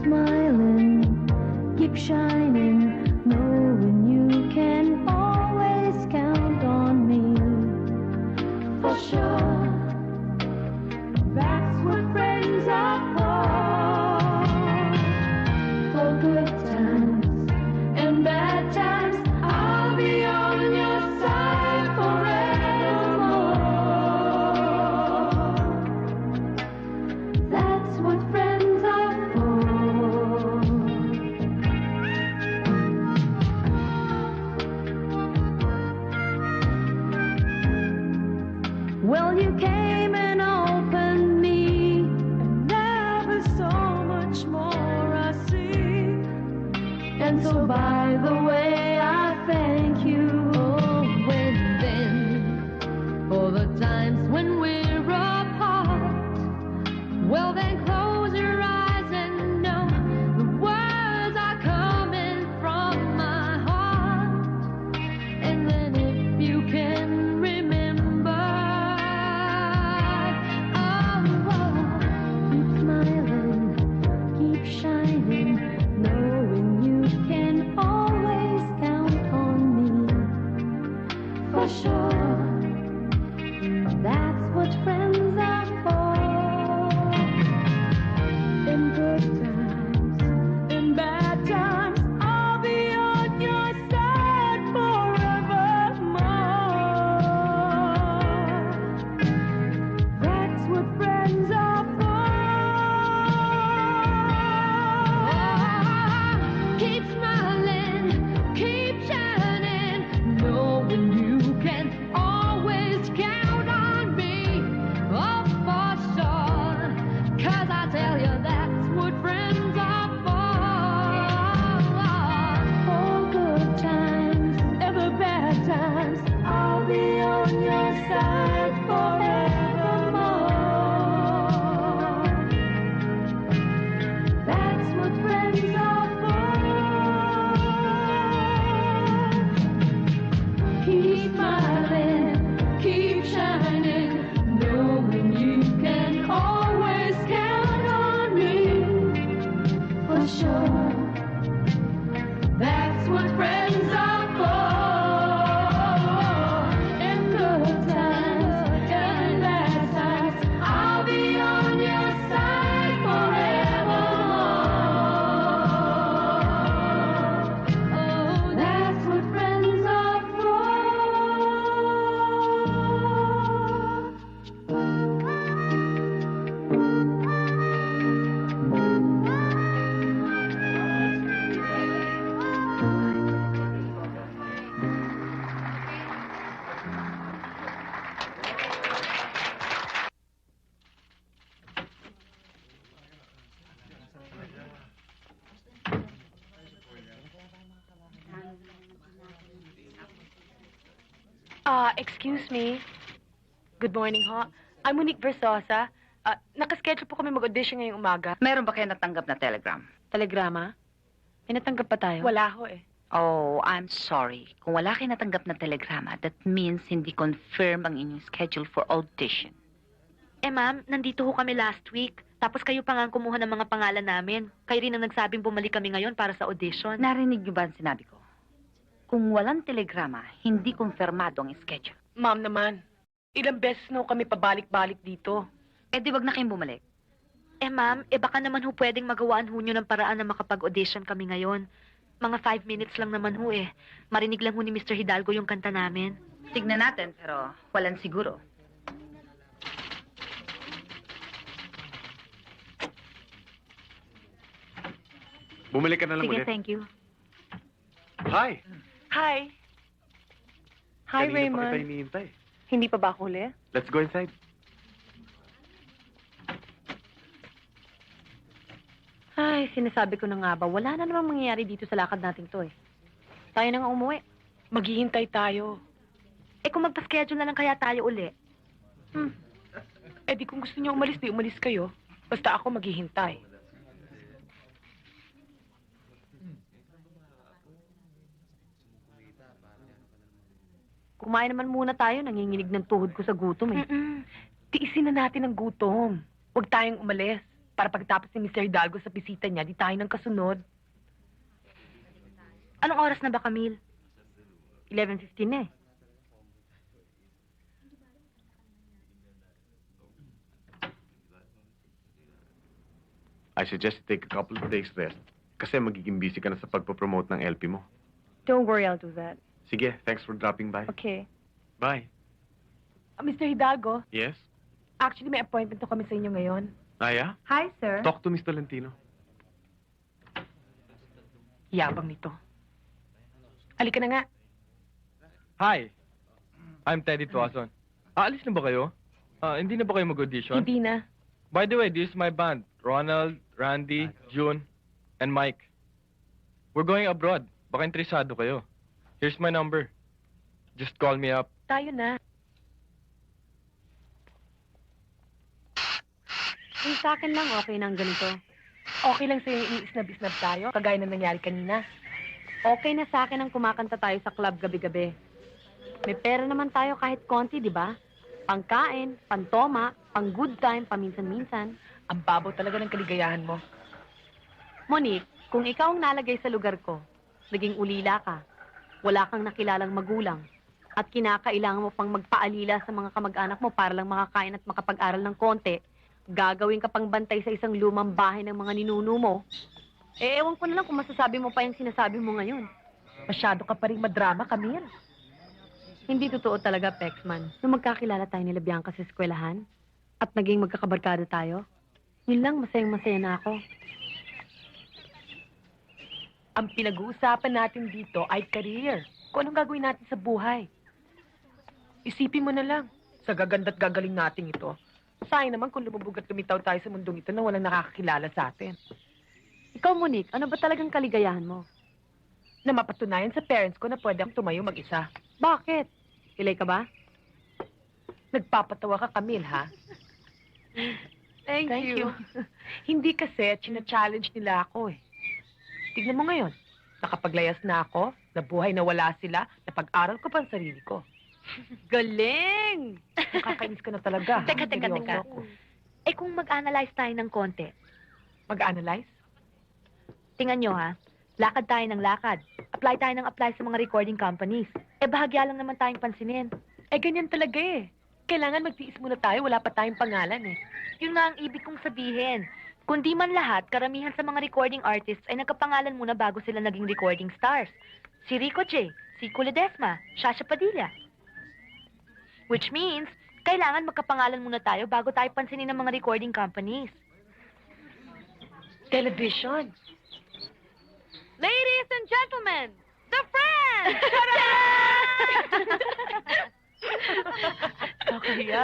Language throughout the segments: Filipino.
smiling, keep shining, knowing you can always count on me. For sure, that's what friends are for good times and bad times, I'll be on your side forevermore. That's what friends are for. Well, you came and opened me, and there was so much more I see. And so by the way, I thank you. Oh, and then for the times when we're apart, well then close your eyes and know the words are coming from my heart. And then if you can remember, keep smiling, keep shining, knowing you can always count on me. For sure, that's what friends are for. In good times, in bad times, I'll be on your side forevermore. That's what friends are for. Keep smiling, keep shining, knowing you can always count on me. Oh, for sure, 'cause I tell you that's what friends are for good times and the bad times, I'll be on your side forevermore. That's what friends are for. Keep smiling, keep shining, knowing you can always count on me. For sure, that's what friends are for. In good times and bad times, I'll be on your side forevermore. Oh, that's what friends are for. Excuse me. Good morning, ho. I'm Monique Versosa. Nakaschedule po kami mag-audition ngayong umaga. Meron ba kayo natanggap na telegram? Telegrama? May natanggap pa tayo? Wala ho eh. Oh, I'm sorry. Kung wala kayo natanggap na telegrama, that means hindi confirm ang inyong schedule for audition. Ma'am, nandito ho kami last week. Tapos kayo pa nga ang kumuha ng mga pangalan namin. Kayo rin ang nagsabing bumalik kami ngayon para sa audition. Narinig niyo ba ang sinabi ko? Kung walang telegrama, hindi kumpirmado ang schedule. Ma'am naman, ilang beses na ho kami pabalik-balik dito. Eh di wag na kayong bumalik. Ma'am, baka naman ho pwedeng magawaan ho nyo ng paraan na makapag-audition kami ngayon. Mga 5 minutes lang naman ho eh. Marinig lang ho ni Mr. Hidalgo yung kanta namin. Tignan natin, pero walang siguro. Bumalik ka na lang Sige, ulit. thank you. Hi! Hi. Hi, Kanina pa kita Raymond. iniintay. Hindi pa ba ako huli? Let's go inside. Ay, sinasabi ko na nga ba, wala na namang mangyayari dito sa lakad nating to eh. Tayo na nga umuwi. Maghihintay tayo. Kung magpa-schedule na lang kaya tayo uli. Di kung gusto niyo umalis, di umalis kayo. Basta ako maghihintay. Kumain naman muna tayo, nanginginig ng tuhod ko sa gutom eh. Tiisin na natin ang gutom. Huwag tayong umalis. Para pagtapos ni Mr. Hidalgo sa bisita niya, di tayo ng kasunod. Anong oras na ba, Camille? 11:15 na eh. I suggest you take a couple of days rest. Kasi magiging busy ka na sa pagpo-promote ng LP mo. Don't worry, I'll do that. Sige, thanks for dropping by. Okay. Bye. Mr. Hidalgo, Yes? actually may appointment to kami sa inyo ngayon. Aya? Hi, sir. Talk to Miss Tolentino. Yabang nito. Halika na nga. Hi, I'm Teddy Tuason. Aalis na ba kayo? Hindi na ba kayo mag-audition? Hindi na. By the way, this is my band. Ronald, Randy, June, and Mike. We're going abroad. Baka interesado kayo. Here's my number. Just call me up. Tayo na. Yung sa akin lang, okay nang ganito. Okay lang sa'yo yung i-snab-snab tayo, kagaya ng nangyari kanina. Okay na sa akin ang kumakanta tayo sa club gabi-gabi. May pera naman tayo kahit konti, di ba? Pangkain, pantoma, pang good time, paminsan-minsan. Ang babaw talaga ng kaligayahan mo. Monique, kung ikaw ang nalagay sa lugar ko, naging ulila ka, wala kang nakilalang magulang, at kinakailangan mo pang magpaalila sa mga kamag-anak mo para lang makakain at makapag-aral ng konti, gagawin ka pang bantay sa isang lumang bahay ng mga ninuno mo, ewan ko na lang kung masasabi mo pa yung sinasabi mo ngayon. Masyado ka pa rin madrama, Camille. Hindi totoo talaga, Pexman. Nung magkakilala tayo ni Bianca sa eskwelahan at naging magkakabarkada tayo, yun lang, masayang-masaya na ako. Ang pinag-uusapan natin dito ay career. Kung anong gagawin natin sa buhay. Isipin mo na lang, sa gaganda't gagaling natin ito. Sayang naman kung lumubog at lumitaw tayo sa mundong ito na walang nakakakilala sa atin. Ikaw, Monique, ano ba talagang kaligayahan mo? Na mapatunayan sa parents ko na pwede akong tumayo mag-isa. Bakit? Ilay ka ba? Nagpapatawa ka, Camille, ha? Thank you. Hindi kasi, china-challenge nila ako eh. Tignan mo ngayon, nakapaglayas na ako, nabuhay na wala sila, napag-aral ko pa ang sarili ko. Galing! Nakakainis ka na talaga. ha? Teka. Seryoso ako. Eh kung mag-analyze tayo ng konti, Mag-analyze? tingnan nyo ha, lakad tayo ng lakad. Apply tayo ng apply sa mga recording companies. Eh bahagya lang naman tayong pansinin. Eh, ganyan talaga eh. Kailangan magtiis muna tayo, wala pa tayong pangalan eh. Yun nga ang ibig kong sabihin. Kundi man lahat, karamihan sa mga recording artists ay nagkapangalan muna bago sila naging recording stars. Si Rico J, si Ledesma, Shasha Padilla. Which means, kailangan magkapangalan muna tayo bago tayo pansinin ng mga recording companies. Television. Ladies and gentlemen, the Friends! Kakahiya.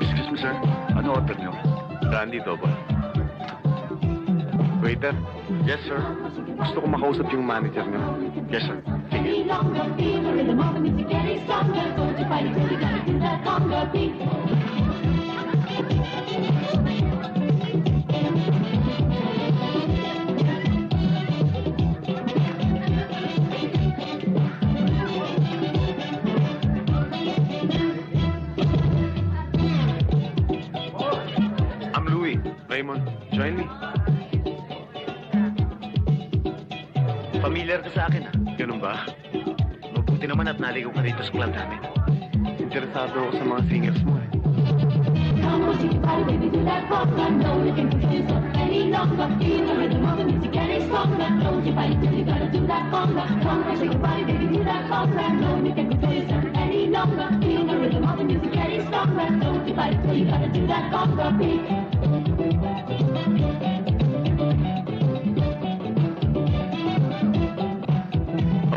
Excuse me, sir. Ano order niyo? Randy double. Waiter? Yes, sir. Gusto ko makausap yung manager niyo. Yes, sir. Sige. I'm Louie. Raymond, join me. Familiar ka sa akin, ha? Ganun ba? Mabuti naman at naligaw ka rito sa club namin. Interesado ako sa mga singers mo eh.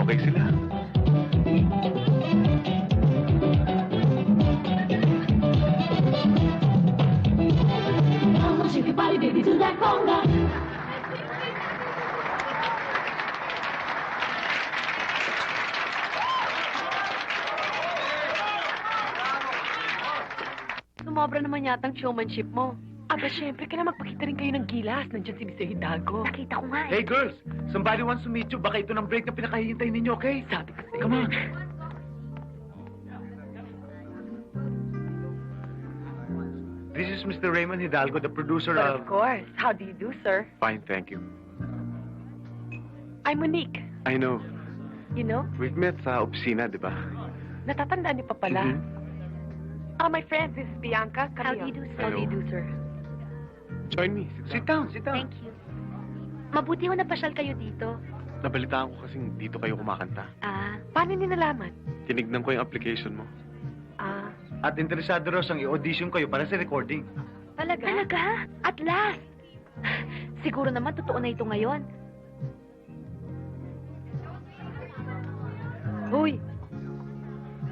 Okay sila. Shake your body, baby, do that sumobra naman yata ang showmanship mo. Aba, syempre, kailangan magpakita rin kayo ng gilas. Nandiyan si Mr. Hidalgo. Nakita ko nga eh. Hey girls, somebody wants to meet you. Baka ito ng break na pinakahihintay ninyo, okay? Sabi ko sa'yo. Come on. This is Mr. Raymond Hidalgo, the producer But of... of course. How do you do, sir? Fine, thank you. I'm Monique. I know. You know? We've met sa opisina, di ba? Natatandaan niyo pa pala. Mhm. My friend, this is Bianca. How do you do, sir? How do you do, sir? Join me. Sit down, sit down. Thank you. Mabuti ho napasyal kayo dito. Nabalitaan ko kasing dito kayo kumakanta. Ah, Paano niyo nalaman? Tinignan ko yung application mo. At interesado raw sang i-audition kayo para sa recording. Talaga? talaga? At last! Siguro naman totoo na ito ngayon. Huy!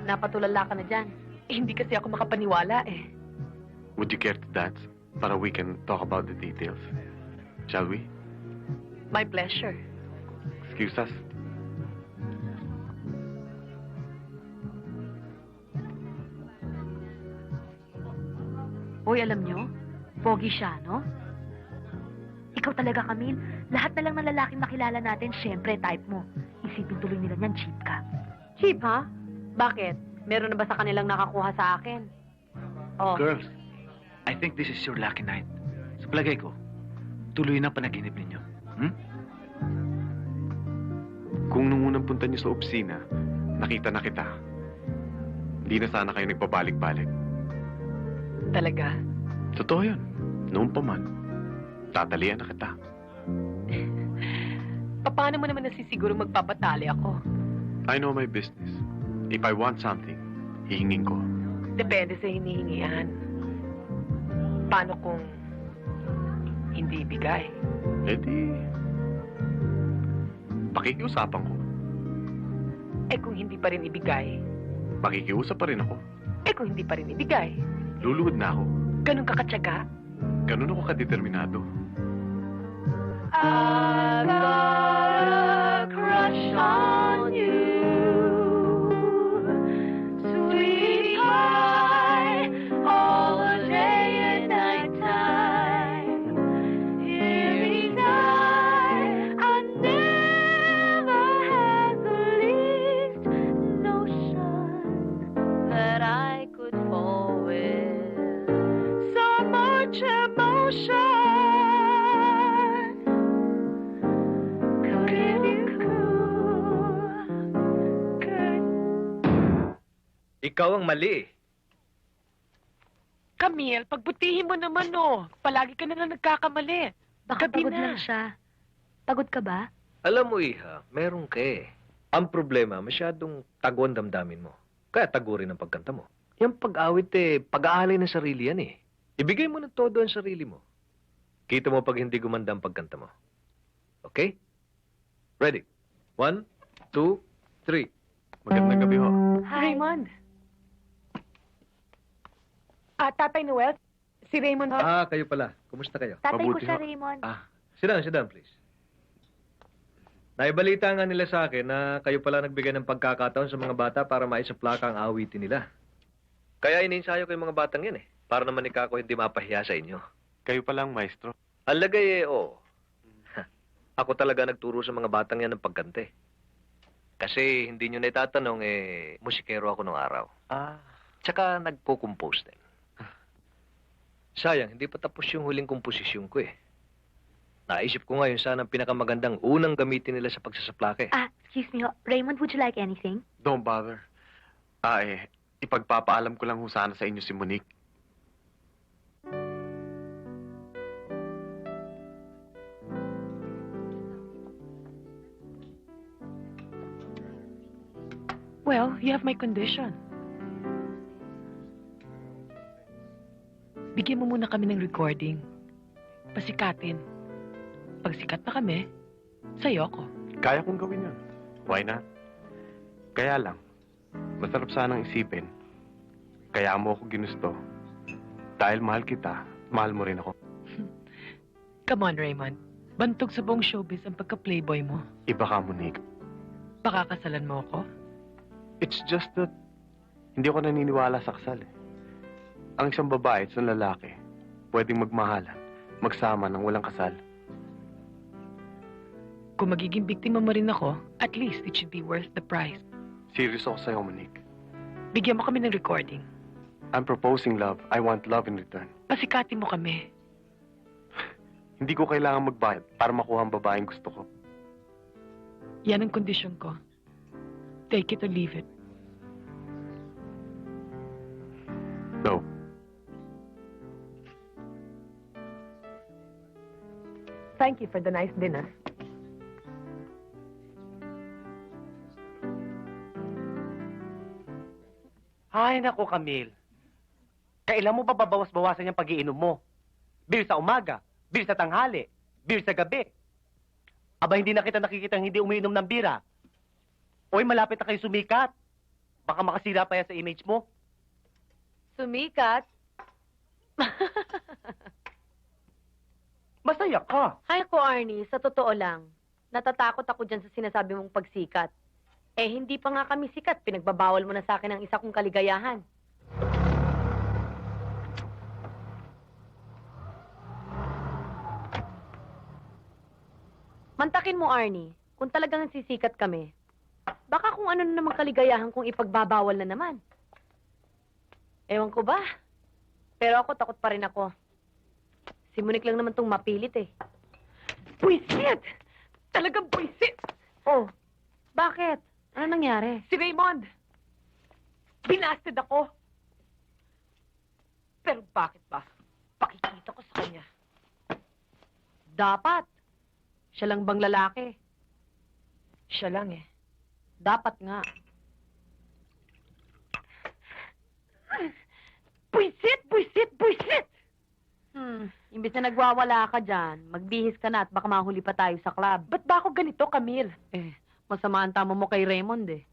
Napatulala ka na dyan. Hindi kasi ako makapaniwala eh. Would you care to dance? Para we can talk about the details. Shall we? My pleasure. Excuse us. Hoy, alam nyo? Pogi siya, no? Ikaw talaga, Camille. Lahat na lang ng lalaking makilala natin, syempre, type mo. Isipin tuloy nila niyan, cheap ka. Cheap, ha? Bakit? Meron na ba sa kanilang nakakuha sa akin? Oh, Girls, I think this is your lucky night. Sa palagay ko, tuloy na panaginip ninyo. Hmm? Kung nung unang punta niyo sa opisina, nakita na kita, hindi na sana kayo nagpabalik-balik. Talaga? Totoo yun. Noon pa man, tatalian na kita. Paano mo naman nasisiguro magpapatali ako? I know my business. If I want something, hihingin ko. Depende sa hinihingian. Paano kung hindi ibigay? Eh di, pakikiusapan ko. Eh kung hindi pa rin ibigay? Makikiusap pa rin ako. Eh kung hindi pa rin ibigay? Luluhod na ako. Ganun ka katyaga? Ganun ako kadeterminado. I've got a crush on you, sweet pie, all day and night time. Every night I never had the least notion that I could fall with so much emotion. Ikaw ang mali. Camille, pagbutihin mo naman, oh. Palagi ka na lang nagkakamali. Baka Gabi pagod na. lang siya. Pagod ka ba? Alam mo, Iha, meron ka eh. Ang problema, masyadong tago ang damdamin mo. Kaya tago rin ang pagkanta mo. Yung pag-awit eh, pag-aalay ng sarili yan eh. Ibigay mo ng todo ang sarili mo. Kita mo pag hindi gumanda ang pagkanta mo. Okay? Ready? 1, 2, 3. Magandang gabi ho. Raymond. Tatay Noel, si Raymond. Ah, kayo pala. Kumusta kayo? Tatay ko Mabuti siya, ho. Raymond. Sit down, please. Naibalita nga nila sa akin na kayo pala nagbigay ng pagkakataon sa mga bata para maisaplaka ang awitin nila. Kaya ininsayo ko yung mga batang yan eh. Para naman ikako hindi mapahiya sa inyo. Kayo palang maestro. Ang lagay eh, oo. Ako talaga nagturo sa mga batang yan ng pagkante. Kasi hindi nyo na itatanong eh, musikero ako nung araw. Tsaka nagpo-compose din. Sayang, hindi pa tapos yung huling komposisyon ko eh. Naisip ko ngayon sana ang pinakamagandang unang gamitin nila sa pagsasaplake. Excuse me, Raymond, would you like anything? Don't bother. Ipagpapaalam ko lang ho sana sa inyo si Monique. Well, you have my condition. Bigyan mo muna kami ng recording. Pasikatin. Pag sikat na kami, sa'yo ako. Kaya kong gawin yun. Why not? Kaya lang, masarap sanang isipin. Kaya mo ako ginusto. Dahil mahal kita, mahal mo rin ako. Come on, Raymond. Bantog sa buong showbiz ang pagka-playboy mo. Iba ka, Monique. Baka kasalan mo ako? It's just that hindi ako naniniwala sa kasal eh. Ang isang babae at isang lalaki, pwedeng magmahalan, magsama ng walang kasal. Kung magiging biktima mo rin ako, at least it should be worth the price. Serious ako sa'yo, Monique. Bigyan mo kami ng recording. I'm proposing love. I want love in return. Pasikatin mo kami. Hindi ko kailangan magbayad para makuha ang babaeng gusto ko. Yan ang kondisyon ko. Take it or leave it. No. Thank you for the nice dinner. Ay, naku, Camille. Kailan mo ba babawas-bawasan yung pag-iinom mo? Beer sa umaga, beer sa tanghali, beer sa gabi. Aba, hindi na kita nakikitang hindi umiinom ng bira. Oy, malapit na kayo sumikat. Baka makasira pa yan sa image mo. Sumikat? Masaya ka. Hay ko, Arnie, sa totoo lang, natatakot ako dyan sa sinasabi mong pagsikat. Eh, hindi pa nga kami sikat. Pinagbabawal mo na sa akin ang isa kong kaligayahan. Mantakin mo, Arnie, kung talagang sisikat kami, baka kung ano na namang kaligayahan kung ipagbabawal na naman. Ewan ko ba? Pero ako, takot pa rin ako. Si Monique lang naman tong mapilit eh. Buisit! Talagang buisit! Oh, bakit? Ano nangyari? Si Raymond! Binasted ako! Pero bakit ba? Pakikita ko sa kanya. Dapat. Siya lang bang lalaki? Siya lang eh. Dapat nga. Buisit! Buisit! Buisit! Imbis na nagwawala ka dyan, magbihis ka na at baka mahuli pa tayo sa club. Ba't ba ako ganito, Camille? Masama ang tama mo kay Raymond eh.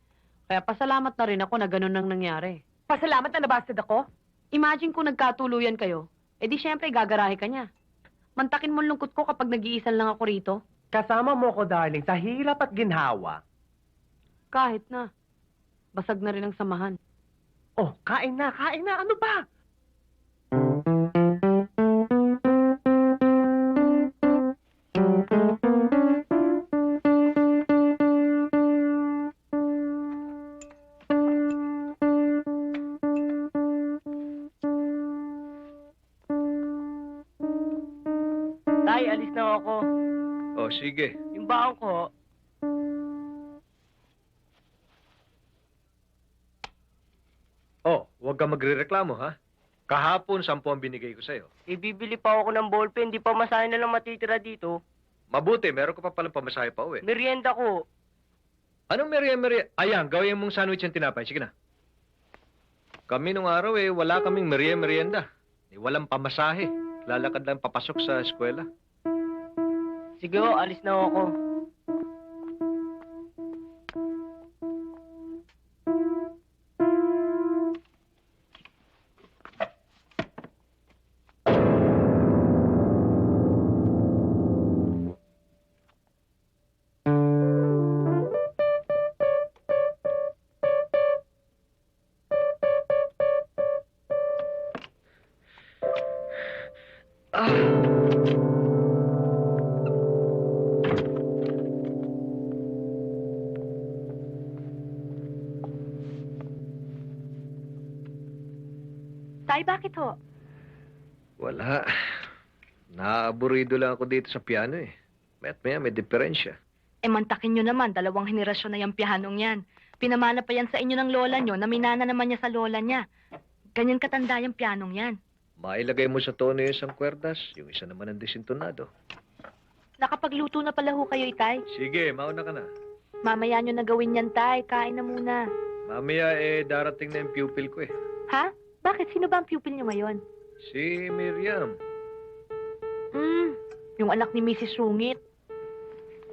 Kaya pasalamat na rin ako na ganun ang nangyari. Pasalamat na nabasted ako? Imagine kung nagkatuluyan kayo, di syempre gagarahe ka niya. Mantakin mo ang lungkot ko kapag nag-iisan lang ako rito. Kasama mo ko, darling, sa hirap at ginhawa. Kahit na. Basag na rin ang samahan. Oh, kain na, kain na. Ano ba? Tay, alis na ako. Oh, sige. Yung baon ko, Oh, huwag kang magrereklamo, ha? Kahapon, 10 ang binigay ko sa'yo. ibibili pa ako ng ballpen, di pa masahe na lang matitira dito. Mabuti, meron ka pa palang pamasahe pa uwi. Merienda ko. Anong merienda? Ayan, gawin mong sandwich ang tinapay. Sige na. Kami nung araw wala kaming merienda. Walang pamasahe. Lalakad lang papasok sa eskwela. Sige, alis na ako. Tay, bakit ho? Wala. Naaburido lang ako dito sa piano eh. Mayat maya may diferensya. Mantakin nyo naman, 2 henerasyon na yung pianong yan. Pinamana pa yan sa inyo ng lola nyo, na minana naman niya sa lola niya. Ganyan katanda yung pianong yan. Mailagay mo sa tono yung isang kwerdas, yung isa naman ang desintonado. Nakapagluto na pala ho kayo, Itay. Sige, mauna ka na. Mamaya nyo na gawin yan, Tay. Kain na muna. Mamaya darating na yung pupil ko eh. Ha? Bakit? Sino ba ang pupil nyo ngayon? Si Miriam. Yung anak ni Mrs. Rungit.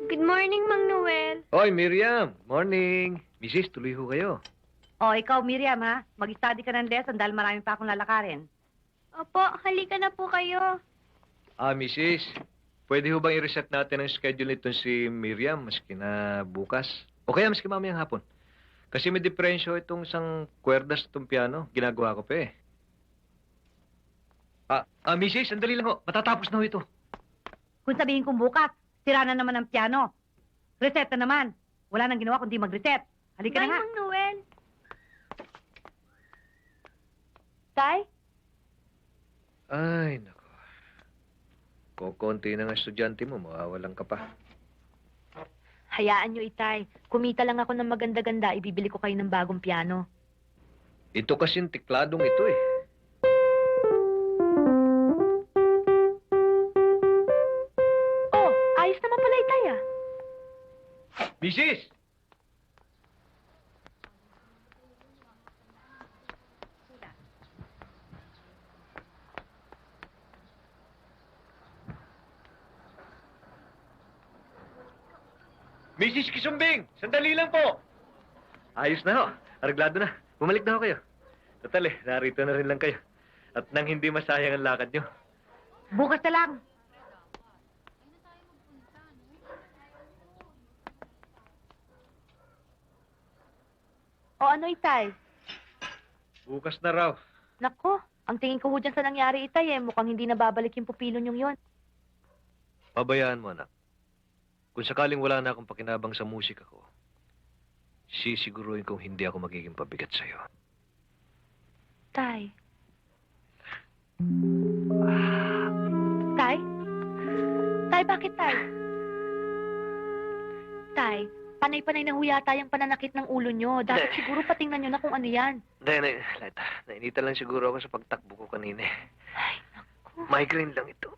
Good morning, Mang Noel. Hoy, Miriam. Morning. Mrs., tuloy ho kayo. O, ikaw, Miriam, ha? Mag-study ka ng lesson dahil marami pa akong lalakarin. Opo, halika na po kayo. Mrs., pwede ho bang i-reset natin ang schedule nito si Miriam maski na bukas? O kaya maski mamayang hapon? Kasi may diferensyo itong isang kwerdas itong piano. Ginagawa ko pa eh. Mrs., sandali lang ho. Matatapos na ho ito. Kung sabihin kong bukas, sira na naman ang piano. Reset na naman. Wala nang ginawa kundi mag-reset. Halika na nga. Mang Noel. Tay? Ay, nako. Kokonti na nga estudyante mo, mawawalan ka pa. Hayaan nyo, Itay. Kumita lang ako ng maganda-ganda, ibibili ko kayo ng bagong piano. Ito kasing tikladong ito eh. Oh, ayos naman pala, Itay, ah. Mrs. Mrs. Kisumbing! Sandali lang po! Ayos na ho. Araglado na. Bumalik na ho kayo. Total narito na rin lang kayo. At nang hindi masayang ang lakad nyo. Bukas na lang. O ano, Itay? Bukas na raw. Nako, ang tingin ko ho dyan sa nangyari, Itay, mukhang hindi na babalik yung pupilo niyong yon. Pabayaan mo, anak. Kung sakaling wala na akong pakinabang sa musika ko, sisiguruhin kong hindi ako magiging pabigat sa'yo. Tay. Tay? Tay, bakit, Tay? Tay, panay-panay na ho yata yung pananakit ng ulo nyo. Dapat siguro patingnan nyo na kung ano yan. Hindi, nainita lang siguro ako sa pagtakbo ko kanina. Ay, naku. Migraine lang ito.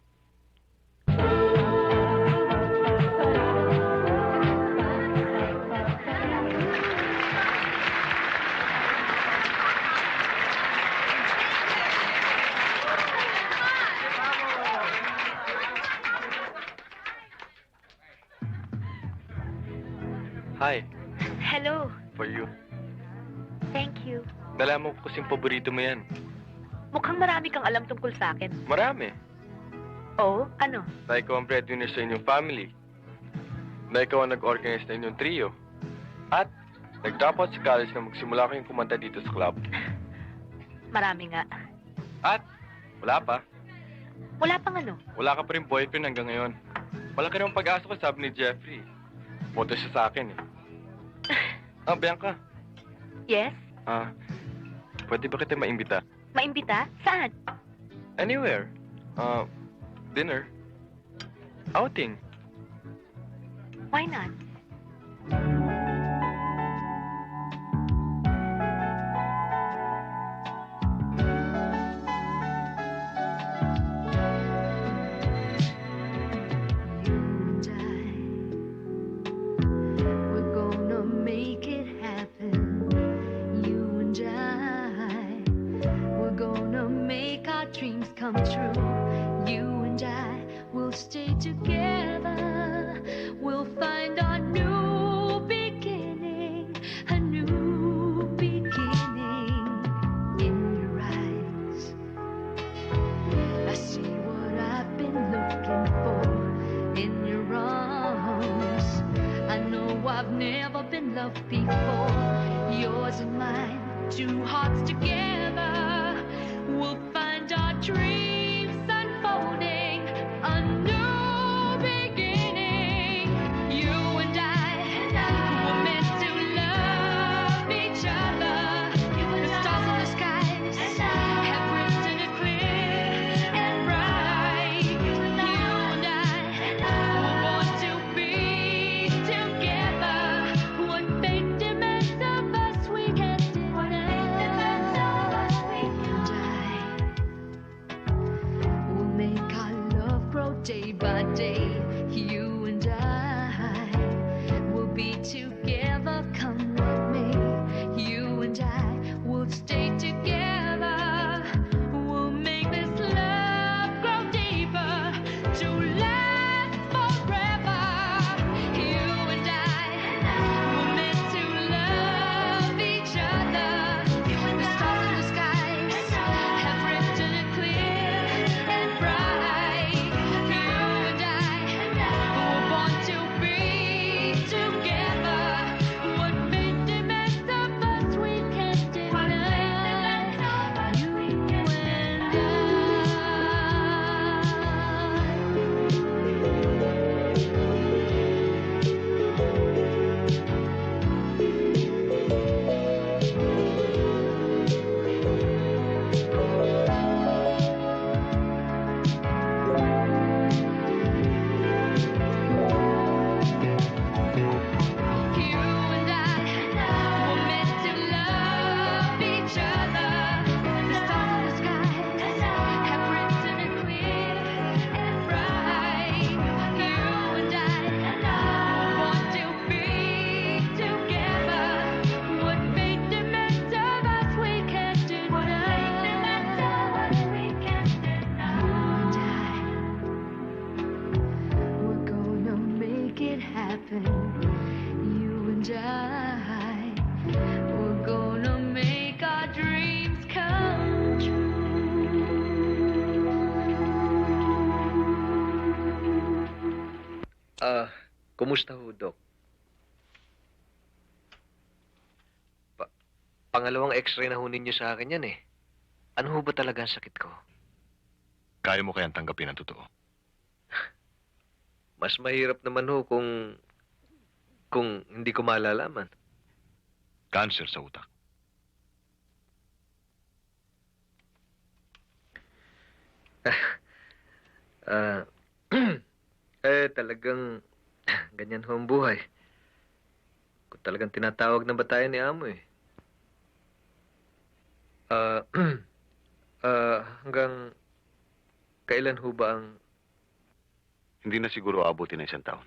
Hi, Hello. for you. Thank you. Nalaman ko kasing paborito mo yan. Mukhang marami kang alam tungkol sa akin. Marami. Oh, ano? Na ikaw ang breadwinner sa inyong family. Na ikaw ang nag-organize na inyong trio. At nag-drop out sa college na magsimula kayong kumanta dito sa club. Marami nga. At wala pa. Wala pang ano? Wala ka pa rin boyfriend hanggang ngayon. Wala ka rin pag-asa ko, sabi ni Jeffrey. Boto siya sa akin eh. Bianca. Yes? Pwede ba kita maimbita? Maimbita? Saan? Anywhere. Dinner. Outing. Why not? We're gonna make it happen. You and I. We're gonna make our dreams come true. You and I will stay together. We'll find our new beginning. A new beginning in your eyes. I see what I've been looking for in your arms. I know I've never been loved before. Yours and mine, two hearts together. We'll find our dreams unfolding. A new beginning. You and I were meant to love each other. The stars in the skies have written it clear and bright. You and I were born to be together. What fate demands of us, we can't deny. And happen. You and I, we're gonna make our dreams come true. Kumusta ho, Dok? Pangalawang x-ray na ho ninyo sa akin yan eh. Ano ho ba talaga ang sakit ko? Kaya mo kayang tanggapin ang totoo? Mas mahirap naman ho kung hindi ko malalaman. Cancer sa utak. Talagang ganyan ho ang buhay. Kung talagang tinatawag na batayan ni Amo eh. Hanggang kailan ho ba ang... Hindi na siguro abutin ng 1 taon.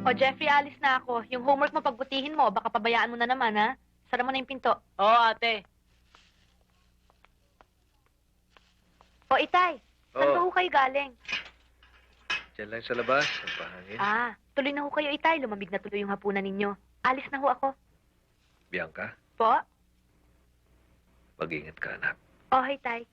O, Jeffrey, alis na ako. Yung homework mo, pagbutihin mo. Baka pabayaan mo na naman, ha? Sara mo na yung pinto. Oo, ate. O, Itay, saan Oh. ba ho kayo galing? Diyan lang sa labas, ang pahangin. Tuloy na ho kayo, Itay. Lumamig na tuloy yung hapunan ninyo. Alis na ho ako. Bianca, Po? mag-ingat ka, anak. O, hi, Tay.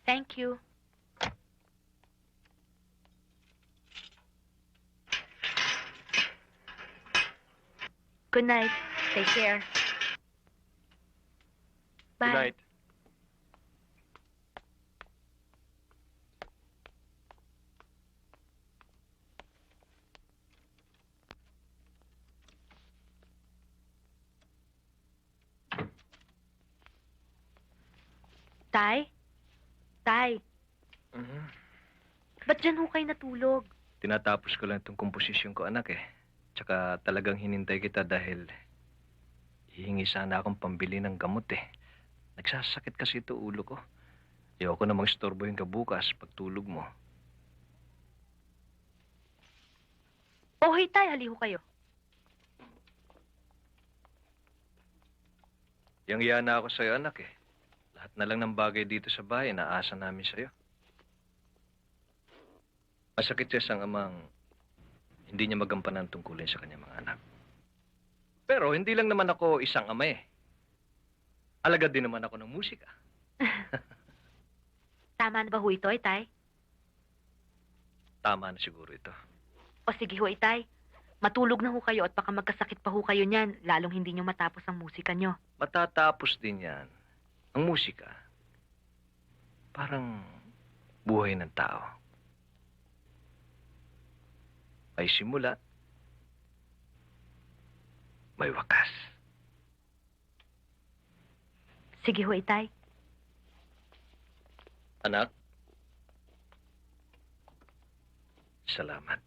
Thank you. Good night. Take care. Bye. Good night. Tay? Tay, ba't dyan ho kayo natulog? Tinatapos ko lang itong komposisyon ko, anak eh. Tsaka talagang hinintay kita dahil hihingi sana akong pambili ng gamot eh. Nagsasakit kasi ito ulo ko. Ayoko namang istorbohin ka bukas pagtulog mo. Hoy, tay, haliho kayo. Yang na ako sa'yo, anak eh. Lahat na lang ng bagay dito sa bahay, naasa namin sa'yo. Masakit siya sang amang hindi niya magampanan tungkulin sa kanyang mga anak. Pero hindi lang naman ako isang ama eh. Alagad din naman ako ng musika. Tama na ba ho ito, tay? Tama na siguro ito. O sige ho, tay. Matulog na ho kayo at baka magkasakit pa ho kayo niyan, lalong hindi nyo matapos ang musika nyo. Matatapos din yan. Ang musika, parang buhay ng tao. May simula, may wakas. Sige ho, tay. Anak, salamat.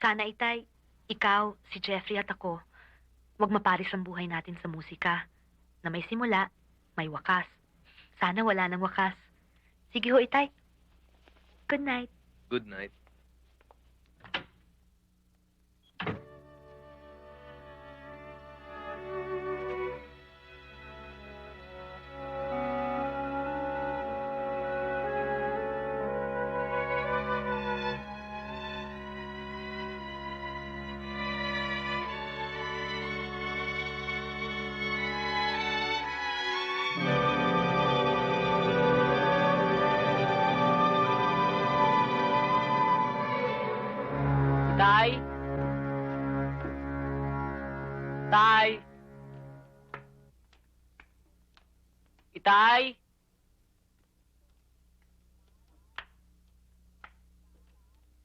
Sana, itay, ikaw, si Jeffrey at ako, wag maparis ang buhay natin sa musika. Na may simula, may wakas. Sana wala nang wakas. Sige ho, itay. Good night. Good night. Tay? Tay? Itay?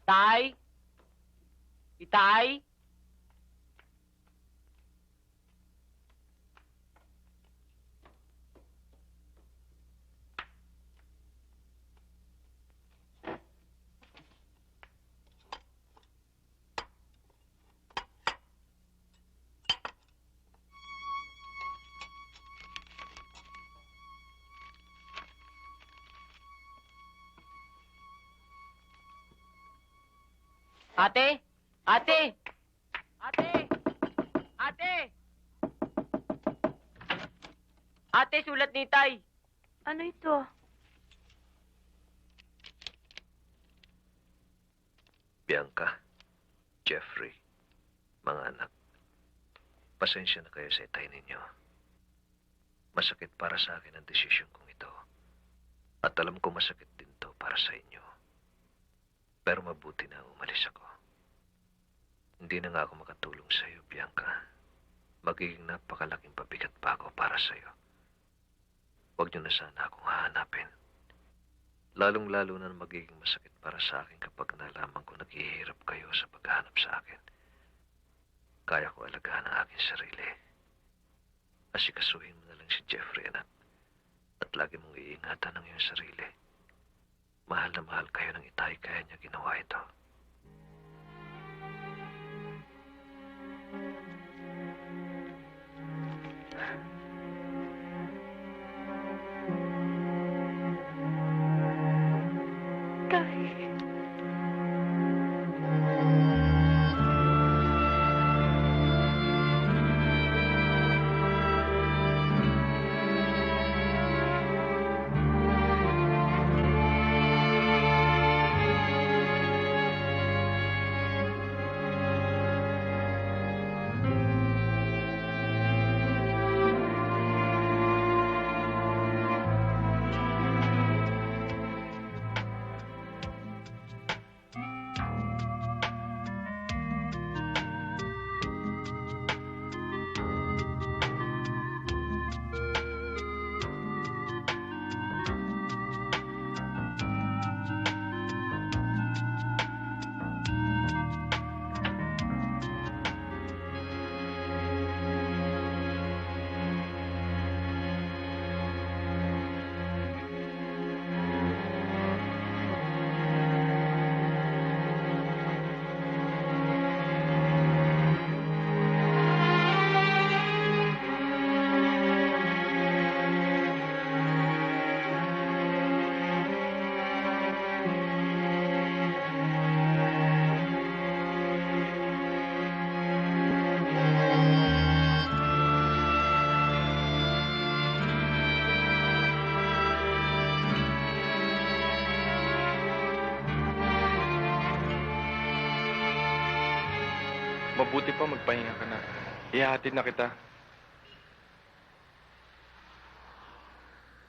Tay? Itay? Ate? Ate? Ate? Ate? Ate, sulat ni Tay. Ano ito? Bianca, Jeffrey, mga anak, pasensya na kayo sa itay ninyo. Masakit para sa akin ang desisyon kong ito. At alam ko masakit din to para sa inyo. Pero mabuti na umalis ako. Hindi na nga ako makatulong sa iyo, Bianca. Magiging napakalaking pabigat pa ako para sa iyo. Huwag niyo na sana akong hahanapin. Lalong-lalo na magiging masakit para sa akin kapag nalaman ko naghihirap kayo sa paghahanap sa akin. Kaya ko alagaan ang aking sarili. Asikasuhin mo na lang si Jeffrey, anak. At lagi mong iingatan ang iyong sarili. Mahal na mahal kayo ng itay, kaya niya ginawa ito. Mabuti pa magpahinga ka na. Ihahatid na kita.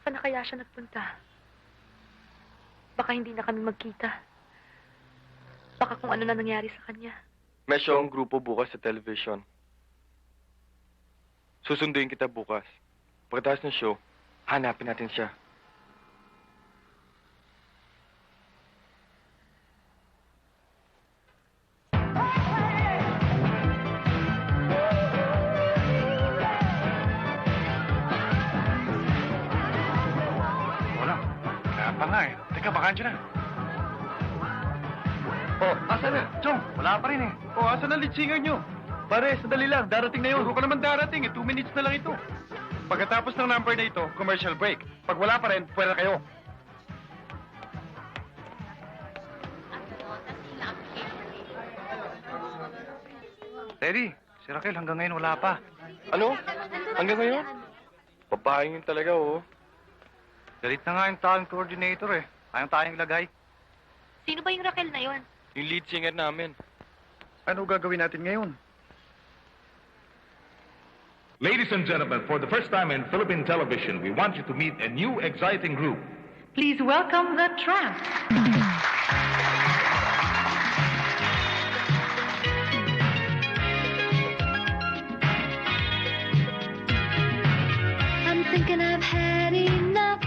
Saan na kaya siya nagpunta? Baka hindi na kami magkita. Baka kung ano na nangyari sa kanya. May show ang grupo bukas sa television. Susunduin kita bukas. Pagkatapos ng show, hanapin natin siya. Wala. Kaya pa nga eh. Teka, baka andyan na. Oh, asa na? Chong, wala pa rin eh. Oh, asa na lead singer nyo? Pare, sandali lang. Darating na yun. Huwag ka naman darating. 2 minutes na lang ito. Pagkatapos ng number na ito, commercial break. Pag wala pa rin, pwede kayo. Teddy, si Raquel hanggang ngayon wala pa. Ano? Hanggang ngayon? Papahingin talaga, oh. Galit na nga yung talent coordinator eh. Ayaw tayong ilagay. Sino ba yung Raquel na yon? Yung lead singer namin. Ano gagawin natin ngayon? Ladies and gentlemen, for the first time in Philippine television, we want you to meet a new exciting group. Please welcome the Tramps. I'm thinking I've had enough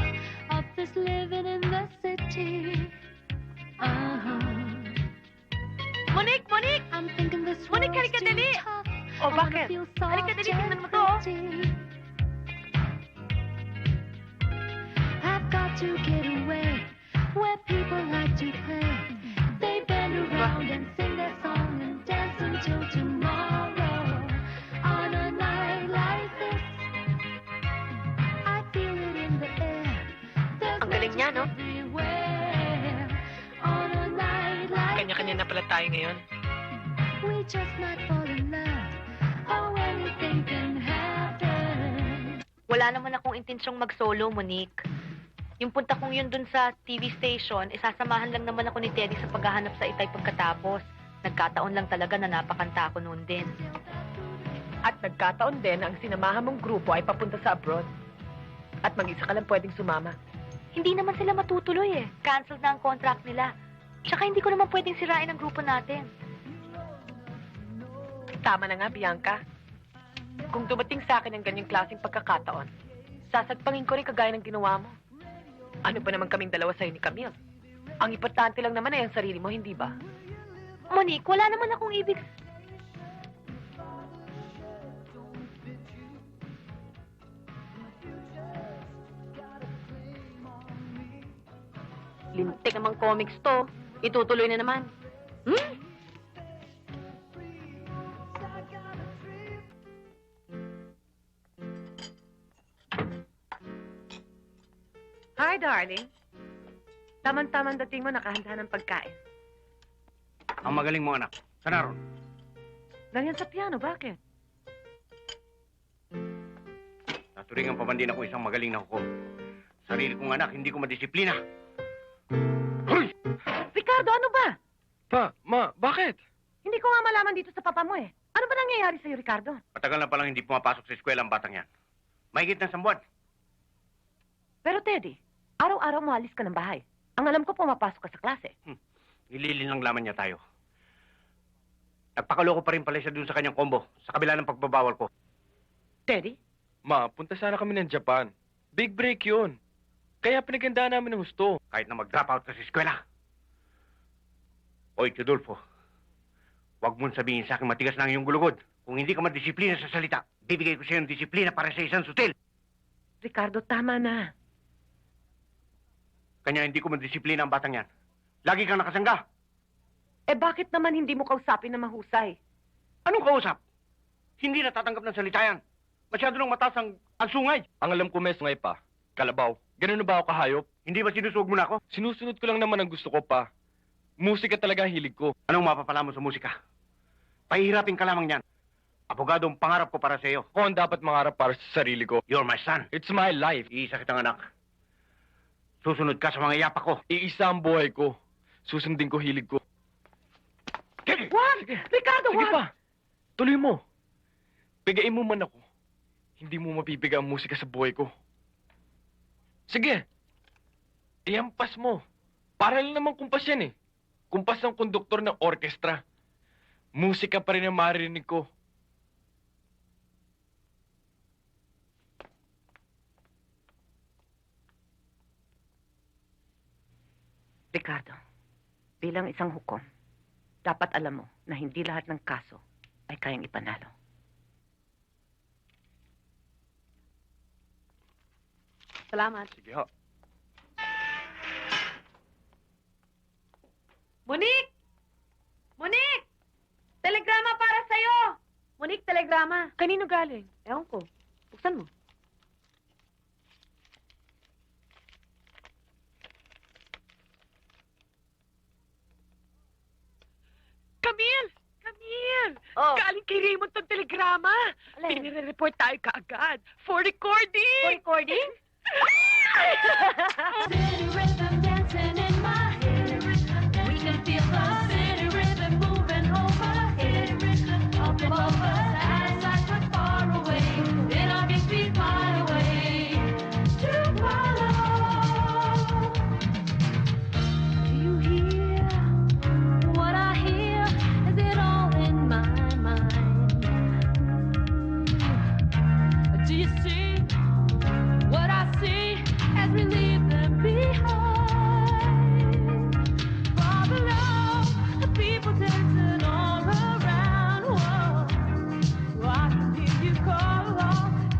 of this living in the city. Monique! Monique! I'm thinking this Monique, world's halika too dali! tough. Oh, I wanna bakit? feel Halika dali, soft tingnan mo to, oh. and pretty. I've got to get away where people like to play. They bend around and sing their song and dance until tomorrow. On a night like this, I feel it in the air. There's Ang galing niya, no? everywhere. On a night like Kanya-kanya na pala tayo ngayon. we just might fall in love. Oh, anything can happen. Wala naman akong intensyong mag-solo, Monique. Yung punta kong yun dun sa TV station, isasamahan lang naman ako ni Teddy sa paghahanap sa itay pagkatapos. Nagkataon lang talaga na napakanta ako noon din. At nagkataon din na ang sinamahan mong grupo ay papunta sa abroad. At mag-isa ka lang pwedeng sumama. Hindi naman sila matutuloy eh. Cancelled na ang contract nila. Tsaka hindi ko naman pwedeng sirain ang grupo natin. Tama na nga, Bianca. Kung dumating sa akin ang ganyang klaseng pagkakataon, sasagpangin ko rin kagaya ng ginawa mo. Ano ba naman kaming dalawa sa'yo ni Camille? Ang importante lang naman ay ang sarili mo, hindi ba? Monique, wala naman akong ibig... Lintik namang comics to. Itutuloy na naman. Hi, darling. Taman-taman dating mo, nakahanda ng pagkain. Ang magaling mo anak. Sana ron. Ganyan sa piano, bakit? Naturingan pa man din ako isang magaling na hukom. Sarili kong anak, hindi ko madisiplina. Hoy! Ricardo, ano ba? Pa, ma, bakit? Hindi ko nga malaman dito sa papa mo eh. Ano ba nangyayari sa'yo, Ricardo? Matagal na palang hindi pumapasok sa eskwela ang batang yan. Mahigit ng 1 buwan. Pero Teddy, araw-araw umalis ka ng bahay. Ang alam ko, pumapasok ka sa klase. Ililin lang laman niya tayo. Nagpakaloko pa rin pala siya dun sa kanyang combo, sa kabila ng pagbabawal ko. Teddy? Ma, punta sana kami ng Japan. Big break yun. Kaya pinagandaan namin ng gusto. Kahit na mag-drop out ka sa eskwela. Oy, Tudolfo. Huwag mong sabihin sa akin matigas na ang iyong gulugod. Kung hindi ka madisiplina sa salita, bibigay ko sa iyo ng disiplina para sa isang sutil. Ricardo, tama na. Kanya hindi ko madisiplina ang batang yan. Lagi kang nakasangga. Eh bakit naman hindi mo kausapin na mahusay? Anong kausap? Hindi natatanggap ng salita yan. Masyado nang mataas ang sungay. Ang alam ko may sungay pa. Kalabaw. Ganun na ba ako kahayop? Hindi ba sinusuog mo na ako? Sinusunod ko lang naman ang gusto ko pa. Musika talaga ang hilig ko. Anong mapapala mo sa musika? Pahihirapin ka lamang yan. Abogado ang pangarap ko para sa iyo. Ako ang dapat mangarap para sa sarili ko. You're my son. It's my life. Iisa kitang anak. Susunod ka sa mga yapak ko. Iisa ang buhay ko. Susundin ko hilig ko. Wag! Ricardo, Sige wag! pa. Tuloy mo. Bigayin mo man ako. Hindi mo mapipiga ang musika sa buhay ko. Sige. Iampas mo. Para lang naman kumpas yan eh. Kumpas ng konduktor ng orkestra. Musika pa rin ang maririnig ko. Ricardo, bilang isang hukom, dapat alam mo na hindi lahat ng kaso ay kayang ipanalo. Salamat. Sige ho. Monique! Monique! Telegrama para sa'yo! Monique, telegrama. Kanino galing? Ewan ko. Buksan mo. Camille! Camille! Oh. Galing kay Raymond tong telegrama. Alin? Pinire-report tayo kaagad. For recording! For recording? City rhythm dancing in my head. We can feel the city rhythm moving over here. Up above us as I look far away. In our big feet fly away to follow. Do you hear what I hear? Is it all in my mind? Do you see what I see as we leave them behind? Far below, the people dancing all around. Whoa, I can hear you call.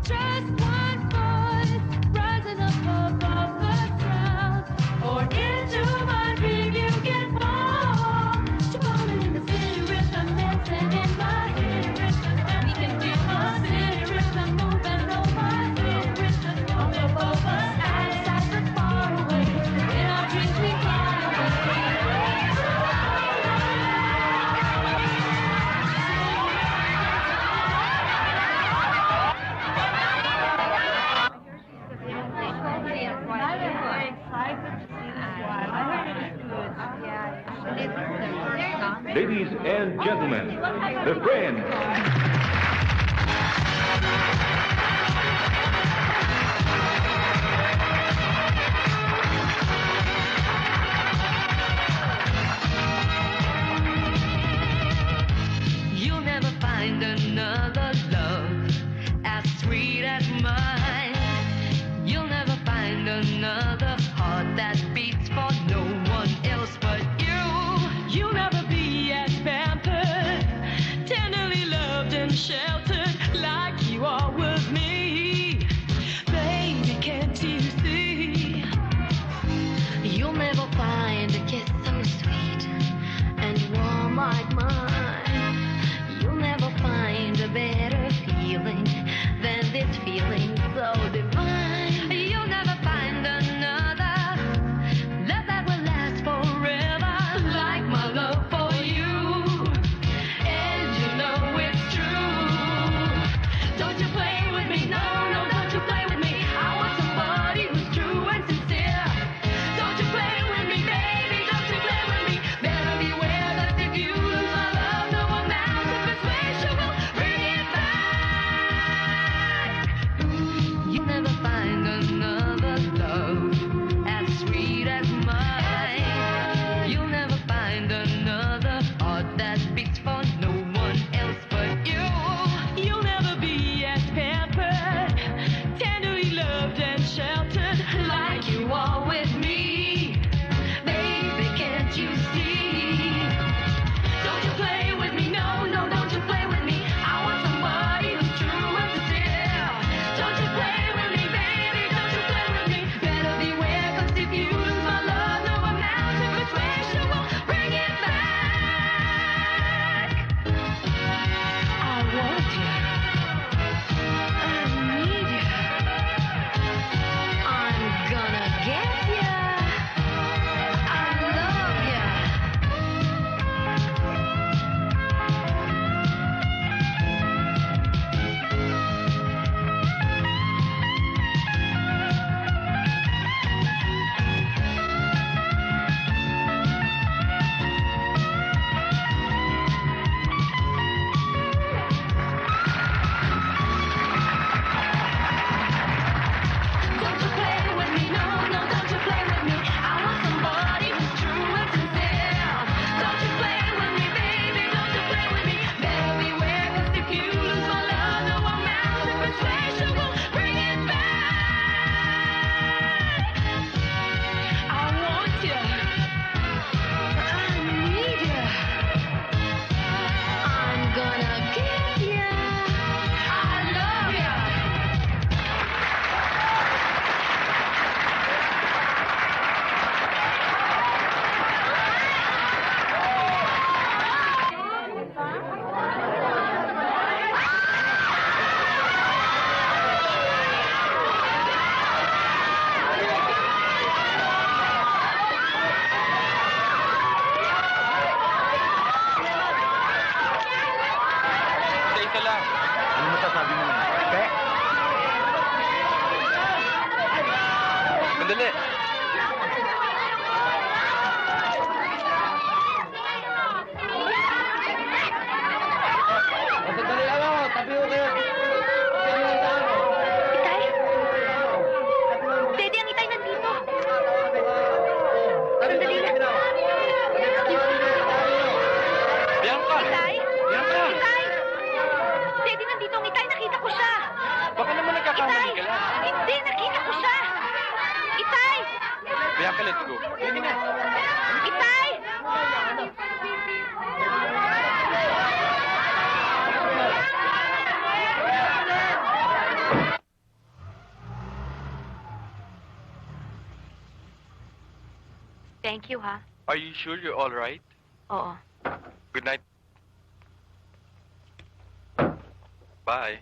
Just one voice rising up above the crowd. Or into my dream you get more. Jumping in the city rhythm, dancing in my head. We can feel the city rhythm moving over here. Up above us as I look far away. In our dreams we fly Ladies and gentlemen, the Friends. You'll never find another love as sweet as mine. You'll never find another heart that beats for no one else but you. You'll never be as pampered, tenderly loved and sheltered like you are with me. Baby, can't you see? You'll never find a kiss so sweet and warm like mine. You'll never find a better feeling than this feeling so ka lang. Ano masasabi mo naman? Kaya, Sandali. Itay? Daddy, ang itay nandito. Sandali lang. Bianca! Itay? Bianca! Itay! Daddy, nandito ang itay. Nakita ko siya. Baka naman Itay! nagkakamali ka lang. Hindi, nakita ko siya. Itay! Bianca, let's go. Hindi na. Itay! Thank you, ha? Are you sure you're all right? Oo. Good night. Bye.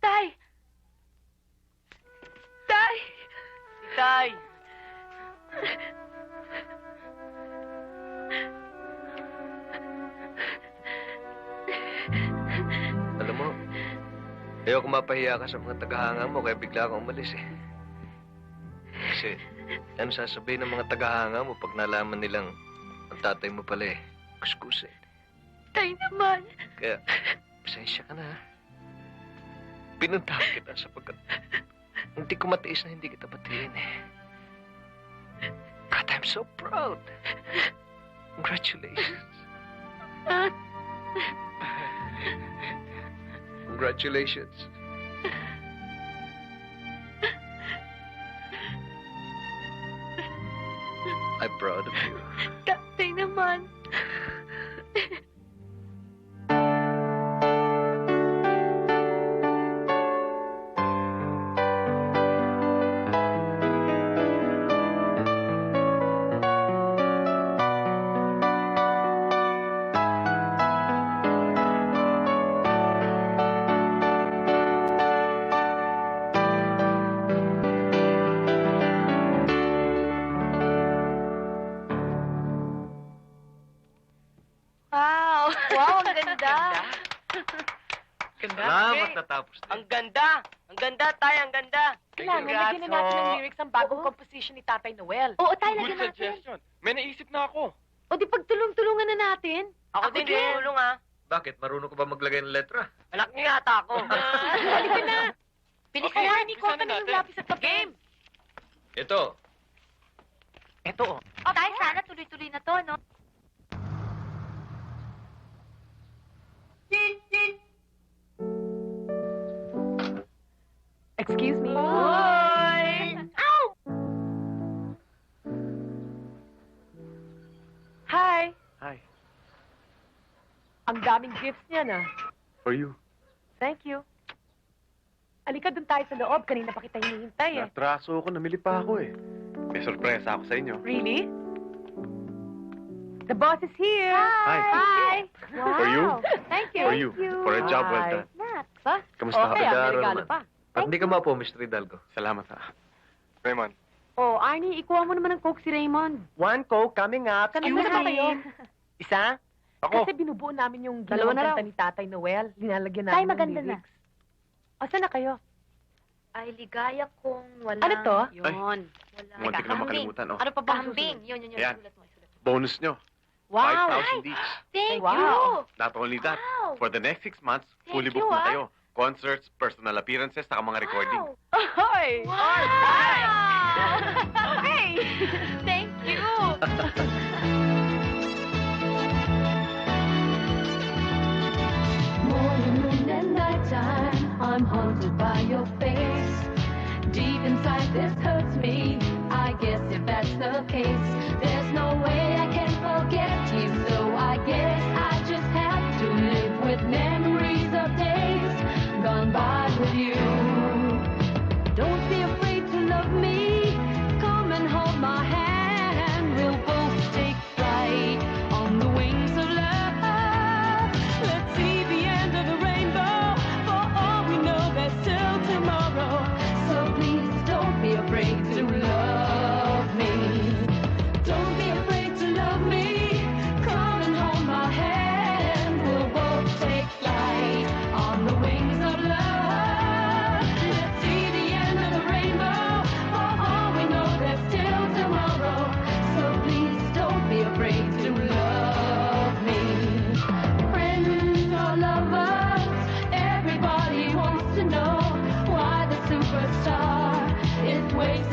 Tay! Tay! Tay! Alam mo, ayoko mapahiya ka sa mga tagahanga mo, kaya bigla akong umalis eh. Kasi, ano sasabihin ng mga tagahanga mo pag nalaman nilang ang tatay mo pala eh, kuskusin. Tay naman! Kaya, pasensya ka na ha. Pinuntahan kita sapagkat hindi ko matiis na hindi kita batiin eh. God, I'm so proud. Congratulations. Congratulations. I'm proud of you. Tay naman! Wow! Wow, ang ganda! Ganda. Salamat natapos din. Ang ganda! Ang ganda, Tay! Ang ganda! Kailangan lagyan na natin ng lyrics ang bagong composition ni Tatay Noel. Oo, tayo Good lagyan natin. suggestion. May naisip na ako. O di pagtulong-tulungan na natin. Ako din tulong, ha? Bakit? Marunong ka ba maglagay ng letra? Anak niyo yata ako. Halika na. Bilis Okay, na yan. Ikaw umpisa na ka na yung natin. lapis at papel. Game! Ito. Ito, oh. Tay, sana tuloy-tuloy na to, no? Excuse me. Hoy! Hi. Hi. Ang daming gifts niya na. For you. Thank you. Alika dun tayo sa loob. Kanina pa kita hinihintay eh. Natraso ako, namili pa ako eh. May sorpresa ako sa inyo. Really? The boss is here. Hi. Hi. Wow. For you? Thank you. For you. For a job well Hi. done. Ba? Kamusta ka? Okay, may Regalo regalo naman. pa. At hindi ka mapo, Mr. Hidalgo. Salamat ha. Raymond. Oh, Arnie, ikuha mo naman ng Coke si Raymond. One Coke coming up. Kanina na kayo. Isa? Ako. Kasi binubuo namin yung Dalawa ginawang na kanta raw. ni Tatay Noel. Linalagyan Tay, namin ng maganda na. lyrics. Asan na kayo? Ay, ligaya kong wala. Ano to? Yun. Wala. Muntik na makalimutan. Oh. Ano pa ba ang Kambing. susunod? Yun. Ayan. Sulat mo. Bonus nyo. Wow! 5,000 each. Thank Wow. you! Not only that, Wow. for the next 6 months, Thank fully you, booked na ah. kayo. Concerts, personal appearances, saka mga recording. Wow! Ahoy! Okay! Thank you! Morning, noon, and nighttime, I'm haunted by your face. Deep inside, this hurts me. I guess if that's the case, there's no way I can forget you. So I guess I just have to live with memories of days gone by with you. Don't be afraid to love me.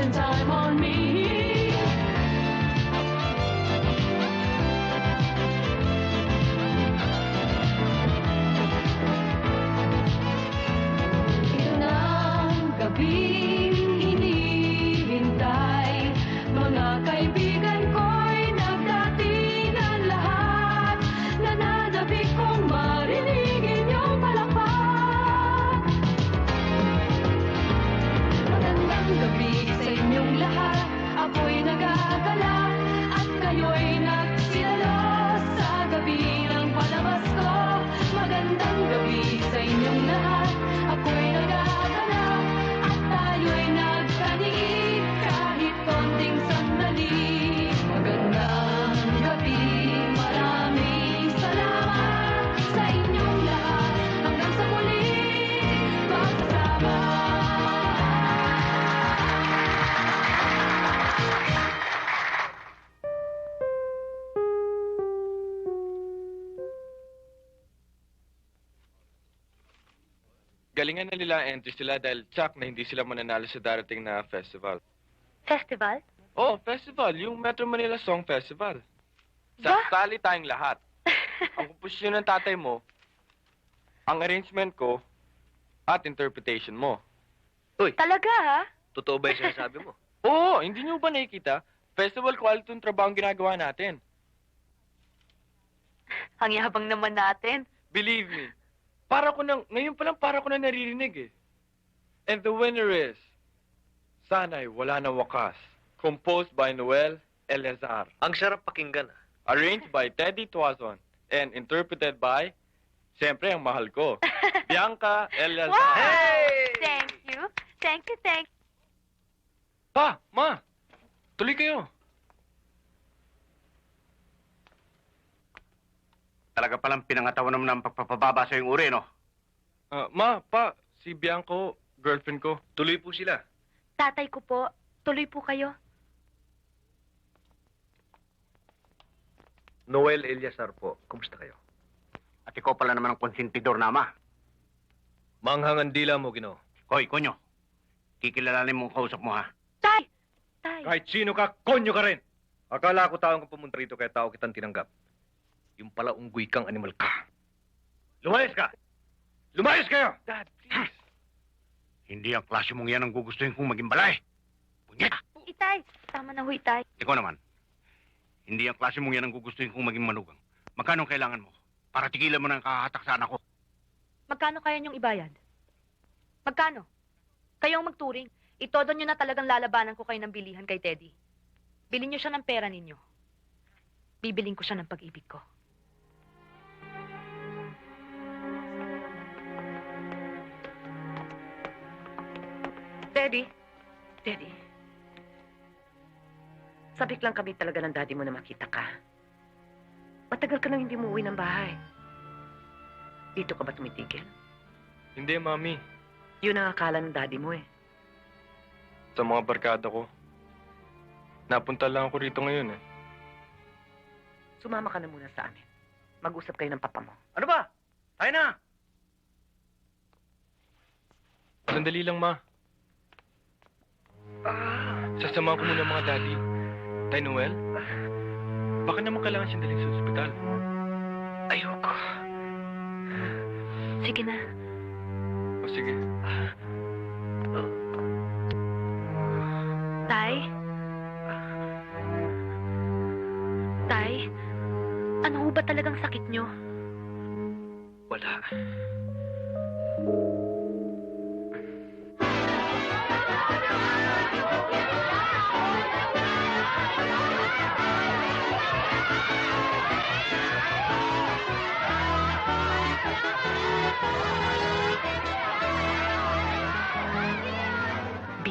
wasting time on me. Ito na ang gabing hinihintay. Mga kaibigan ko'y nagdatingan lahat. Nananabik kong marinig inyong palakpak. Magandang gabi sa inyong lahat. Ako'y nagagala at kayo'y nagsilalas sa gabi ng palabas ko. Magandang gabi sa inyong lahat. Ako'y nagagala at tayo'y nagkaniig kahit konting sandali. Magandang gabi, maraming salamat sa inyong lahat. Hanggang sa muli, magsasama. Galingan na nila ang entry sila dahil tsak na hindi sila mananalo sa darating na festival. Festival? Oh, festival. Yung Metro Manila Song Festival. Sasali tayong lahat. Ang komposisyon ng tatay mo, ang arrangement ko, at interpretation mo. Talaga, ha? Totoo ba yung sinasabi mo? Oo, hindi nyo ba nakikita? Festival quality yung trabaho ang ginagawa natin. Ang yabang naman natin. Believe me. Ngayon pa lang para ko na naririnig eh. And the winner is, Sana'y Wala na Wakas. Composed by Noel Eleazar. Ang sarap pakinggan. Arranged by Teddy Tuazon. And interpreted by, siyempre ang mahal ko, Bianca Eleazar. Wow! Hey! Thank you. Thank you, thank you. Pa, ma, tuloy kayo. Talaga palang pinangatawan naman ng pagpapababa sa yung uri, no? Ma, pa, si Bianco, girlfriend ko. Tuloy po sila. Tatay ko po, tuloy po kayo. Noel Eleazar po. Kumusta kayo? At ikaw pala naman ang konsentidor na ama. Manghangan dila mo, Ginoo. Hoy, konyo. Kikilalanin mo ang kausap mo, ha? Tay! Tay! Kahit sino ka, konyo ka rin. Akala ko taong kang pumunta rito kaya tao kitang tinanggap. Yung pala unggoy kang animal ka. Lumayas ka! Lumayas kayo! Dad, please. Hindi ang klase mong yan ang gugustuhin kong maging balay. Punyeta! Itay! Tama na ho, Itay. Ikaw naman. Hindi ang klase mong yan ang gugustuhin kong maging manugang. Magkano ang kailangan mo? Para tigilan mo ng kakahatak sa anak ko. Magkano kaya niyong ibayad? Magkano? Kayo ang magturing. Itodo niyo na talagang lalabanan ko kayo ng bilihan kay Teddy. Bilhin niyo siya ng pera ninyo. Bibiling ko siya ng pag-ibig ko. Teddy. Teddy. Sabik lang kami talaga ng daddy mo na makita ka. Matagal ka nang hindi mo uwi ng bahay. Dito ka ba tumitigil? Hindi, Mami. Yun ang akala ng daddy mo eh. Sa mga barkada ko. Napunta lang ako rito ngayon eh. Sumama ka na muna sa amin. Mag-usap kayo ng papa mo. Ano ba? Tayo na! Sandali lang, Ma. Sasamahan ko muna ang mga daddy. Tay Noel? Baka naman kailangan siyang dalhin sa ospital. Ayoko. Sige na. O sige. Tay? Tay? Ano ho ba talagang sakit niyo? Wala.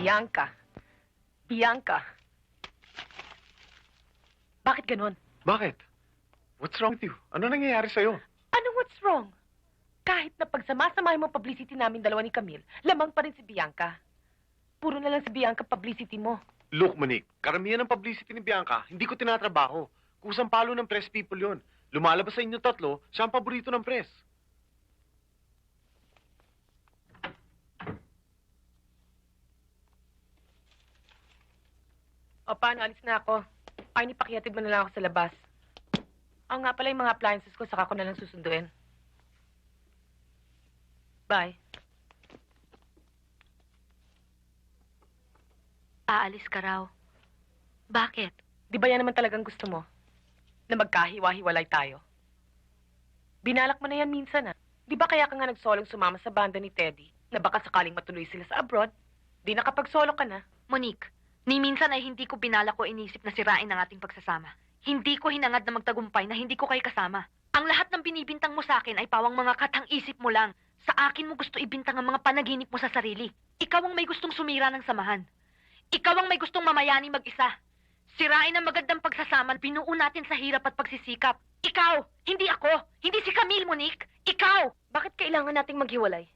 Bianca. Bianca. Bakit ganun? Bakit? What's wrong with you? Ano nangyayari sa'yo? Ano what's wrong? Kahit na pagsamasamahin mo publicity namin dalawa ni Camille, lamang pa rin si Bianca. Puro na lang si Bianca publicity mo. Look, Monique, karamihan ng publicity ni Bianca, hindi ko tinatrabaho. Kusang palo ng press people yon. Lumalabas sa inyo tatlo, siya ang paborito ng press. O paano, alis na ako. Ay, nipakihatid mo na lang ako sa labas. Nga pala yung mga appliances ko, saka ko na lang susunduin. Bye. Aalis ka raw. Bakit? Di ba yan naman talagang gusto mo? Na magkahiwa-hiwalay tayo? Binalak mo na yan minsan, ah. Di ba kaya ka nga nagsolong sumama sa banda ni Teddy na baka sakaling matuloy sila sa abroad? Di nakapag-solo ka na. Monique, ni minsan ay hindi ko binalak o inisip na sirain ang ating pagsasama. Hindi ko hinangad na magtagumpay na hindi ko kayo kasama. Ang lahat ng binibintang mo sa akin ay pawang mga katang isip mo lang. Sa akin mo gusto ibintang ang mga panaginip mo sa sarili. Ikaw ang may gustong sumira ng samahan. Ikaw ang may gustong mamayani mag-isa. Sirain ang magandang pagsasama, binuo natin sa hirap at pagsisikap. Ikaw! Hindi ako! Hindi si Camille, Monique! Ikaw! Bakit kailangan nating maghiwalay?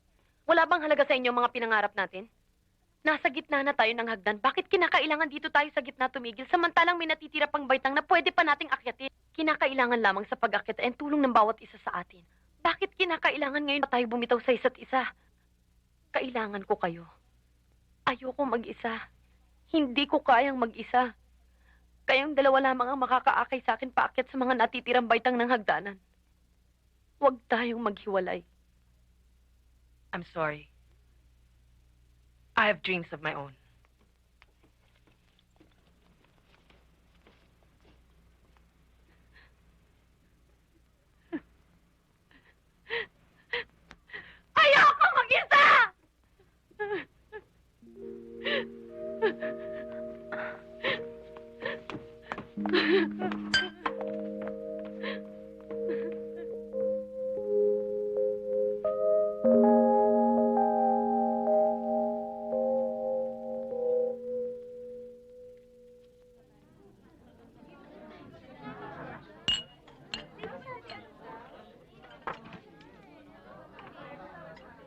Wala bang halaga sa inyo ang mga pinangarap natin? Nasa gitna na tayo ng hagdan. Bakit kinakailangan dito tayo sa gitna tumigil samantalang may natitira pang baitang na pwede pa nating akyatin? Kinakailangan lamang sa pag-akyat ay ang tulong ng bawat isa sa atin. Bakit kinakailangan ngayon na tayo bumitaw sa isa't isa? Kailangan ko kayo. Ayoko mag-isa. Hindi ko kayang mag-isa. Kayang dalawa lamang ang makakaakay sa akin paakyat sa mga natitirang baitang ng hagdanan. Huwag tayong maghiwalay. I'm sorry. I have dreams of my own. Ayoko mag-isa!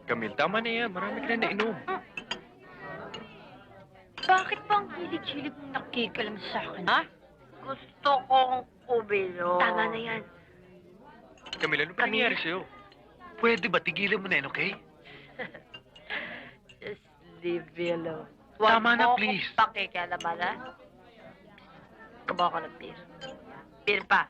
Camille, tama na yan. Marami ka na nainom. Bakit ba ang hilig-hilig mong nakikalam sa akin? Ha? Gusto kong umilo. Tama na yan. Camille, ano ba nangyari sa'yo? Pwede ba tigilan mo na yan, okay? Just leave me alone. Tama na, please. Pakikialaman, ha? Kaba ko ng beer. Beer pa.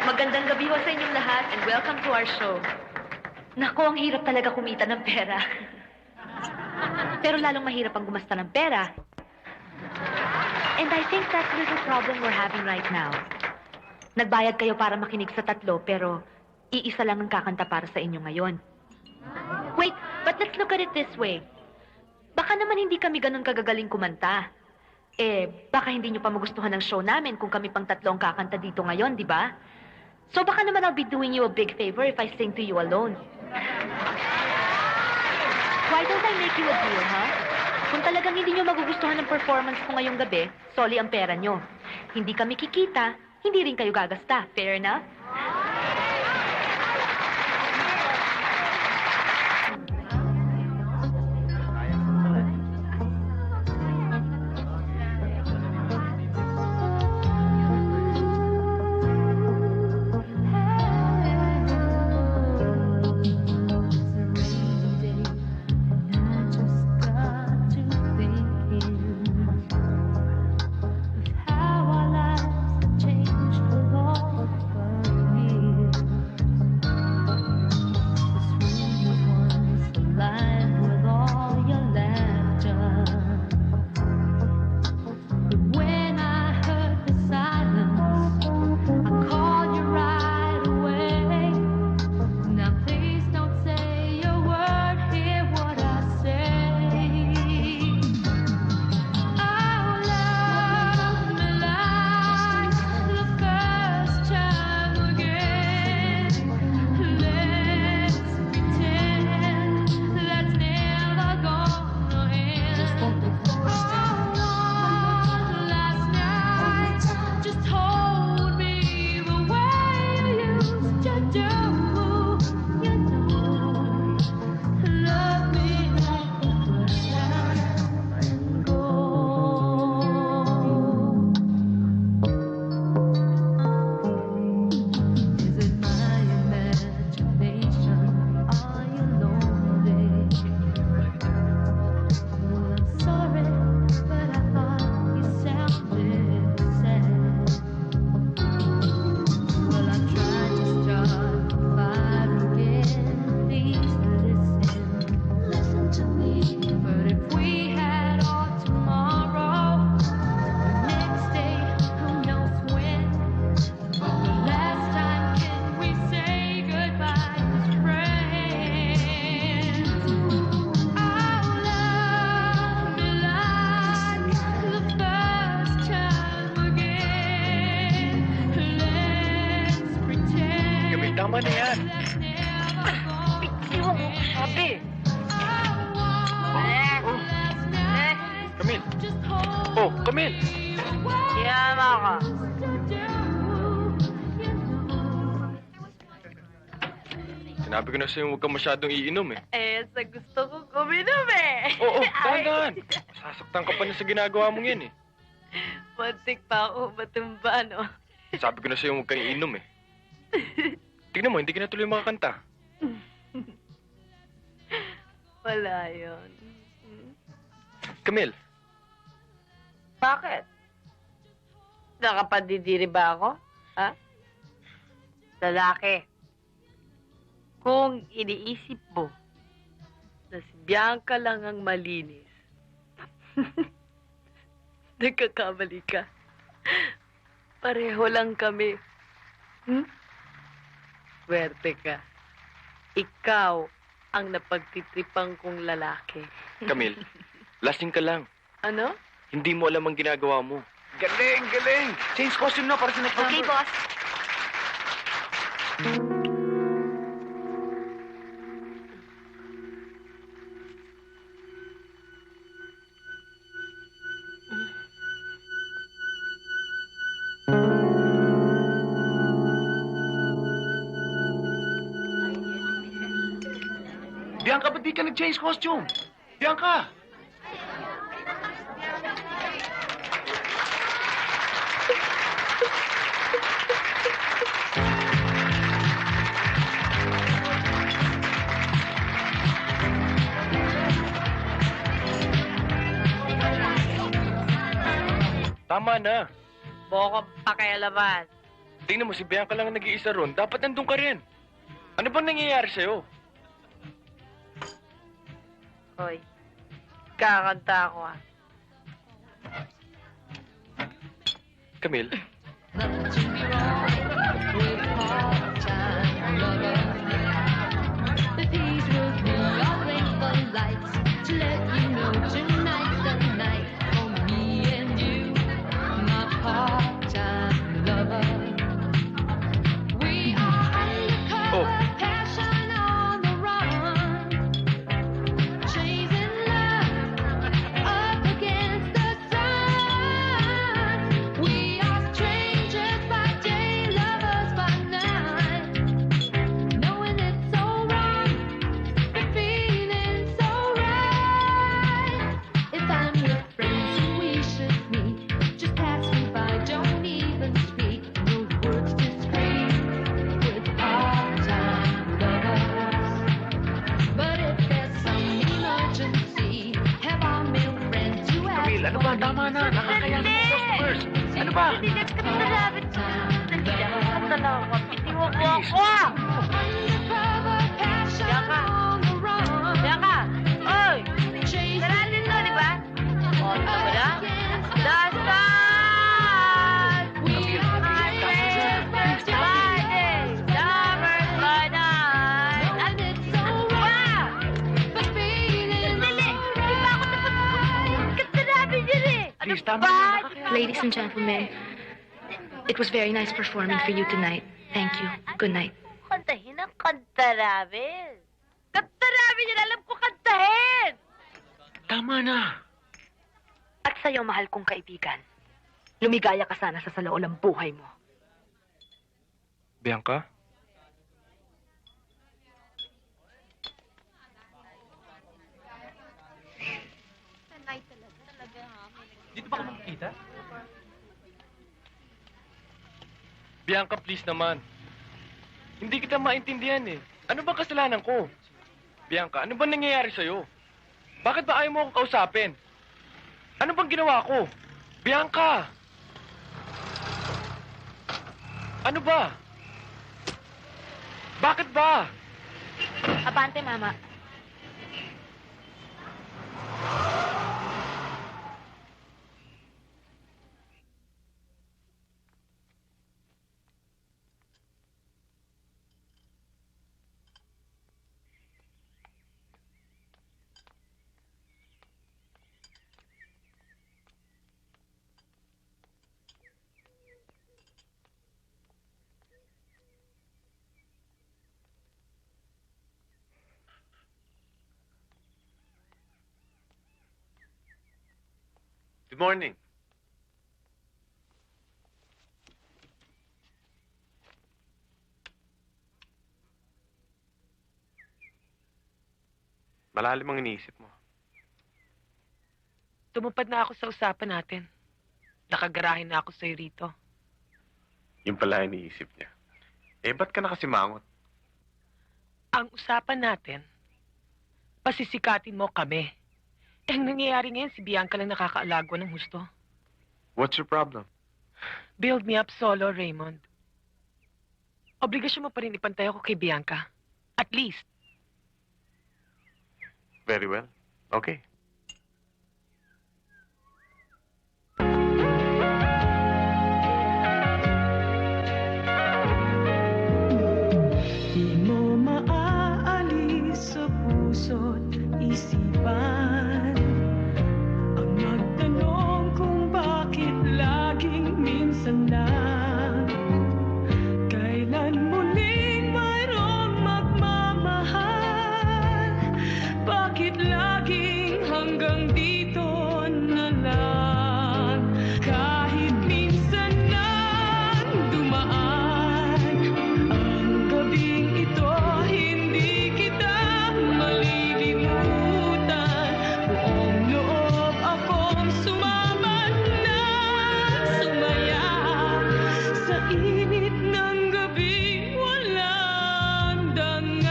Magandang gabi ho sa inyong lahat and welcome to our show. Nako, ang hirap talaga kumita ng pera. Pero lalong mahirap ang gumasta ng pera. And I think that's the little problem we're having right now. Nagbayad kayo para makinig sa tatlo, pero iisa lang ang kakanta para sa inyo ngayon. Wait, but let's look at it this way. Baka naman hindi kami ganun kagagaling kumanta. Baka hindi nyo pa magustuhan ng show namin kung kami pang tatlo ang kakanta dito ngayon, di ba? So baka naman I'll be doing you a big favor if I sing to you alone. Why don't I make you a deal, huh? Kung talagang hindi nyo magugustuhan ng performance ko ngayong gabi, soli ang pera nyo. Hindi kami kikita, hindi rin kayo gagasta. Fair enough? How our lives changed along the Camille! Yama ka. Sinabi ko na sa'yo huwag kang masyadong iinom eh. Eh, sa gusto ko kuminom eh. Oo, dahan-dahan. Sasaktan ka pa na sa ginagawa mong yan eh. Muntik pa ako matumba, no? Sabi ko na sa'yo huwag kang iinom eh. Tingnan mo, hindi ka na tuloy makakanta. Wala yun. Camille, Bakit? Nakapadidiri ba ako? Ha? Lalaki. Kung iniisip mo na si Bianca lang ang malinis, nagkakamali ka. Pareho lang kami. Swerte ka. Ikaw ang napagtitripang kong lalaki. Camille, lasing ka lang. Ano? Hindi mo alam ang ginagawa mo. Galing, galing! Change costume na para sa next Okay, boss. Bianca, ba't di ka nag-change costume? Bianca! Tama na. Boko pakialaman. Tingnan mo, si Bianca lang ang nag-iisa ron. Dapat nandun ka rin. Ano bang nangyayari sa'yo? Hoy, kakanta ako ah. Camille, The peace will be always the lights to let you know tonight's the night for me and you, my part-time lover. We are undercover, passion on the run, chasing love up against the sun. We are strangers by day, lovers by night. Knowing it's so wrong, but feeling so right. If I'm your friend, so we should meet. Just pass me by, don't even speak. No words to scream with part-time lovers. But if there's some emergency, have our male friends to ask. Camille, ano ba? Tama na. Nakakaya ng mga customers. Ano ba? Hindi ka malapit. Dali lang. Kanta lang ako. Bitiwan mo ako. Undercover passion Bianca. on the run. Bianca! Oy! Chasing Sarado to, di ba? O, ito ba na? Last time! We are My strangers by friends, Friday, lovers by night. Knowing it's so wrong, but feeling Dali! so Di ba ako right. Kanta namin yun eh! Ano Please, tama ba? na. Nakakaya. Ladies and gentlemen, it was very nice performing for you tonight. Thank you. Good night. Kantahin ang kanta namin. Kanta namin yun! Alam ko kantahin! Tama na. At sa'yo, mahal kong kaibigan, lumigaya ka sana sa saloolang buhay mo. Bianca? Dito ba ka makikita? Bianca, please naman. Hindi kita maintindihan eh. Ano bang kasalanan ko? Bianca, ano bang nangyayari sa'yo? Bakit ba ayaw mo akong kausapin? Ano bang ginawa ko? Bianca! Ano ba? Bakit ba? Abante, Mama. Good morning. Malalim ang iniisip mo. Tumupad na ako sa usapan natin. Nakagarahin na ako sa'yo rito. Yung pala iniisip niya. Eh, ba't ka nakasimangot? Ang usapan natin, pasisikatin mo kami. Eh, ang nangyayari ngayon, si Bianca lang nakakaalagwa ng husto. What's your problem? Build me up solo, Raymond. Obligasyon mo pa rin ipantay ako kay Bianca. At least. Very well. Okay. Di mo maaalis sa puso't isipan ang magtanong kung bakit laging minsan lang. Kailan muling mayroong magmamahal? Bakit laging hanggang dito na lang? Kahit minsan nang dumaan ang gabing ito, hindi kita malilimutan. Buong loob akong sumama na sumaya sa init ng gabi, walang dangan.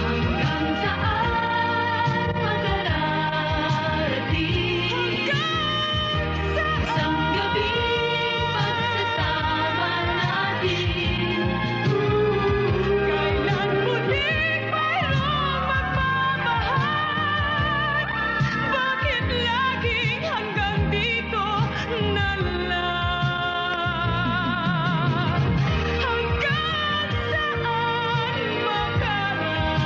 Hanggang saan makararating? Isang gabi pagsasama natin. Kailan muling mayroong magmamahal? Bakit laging hanggang dito na lang? Hanggang saan makarating?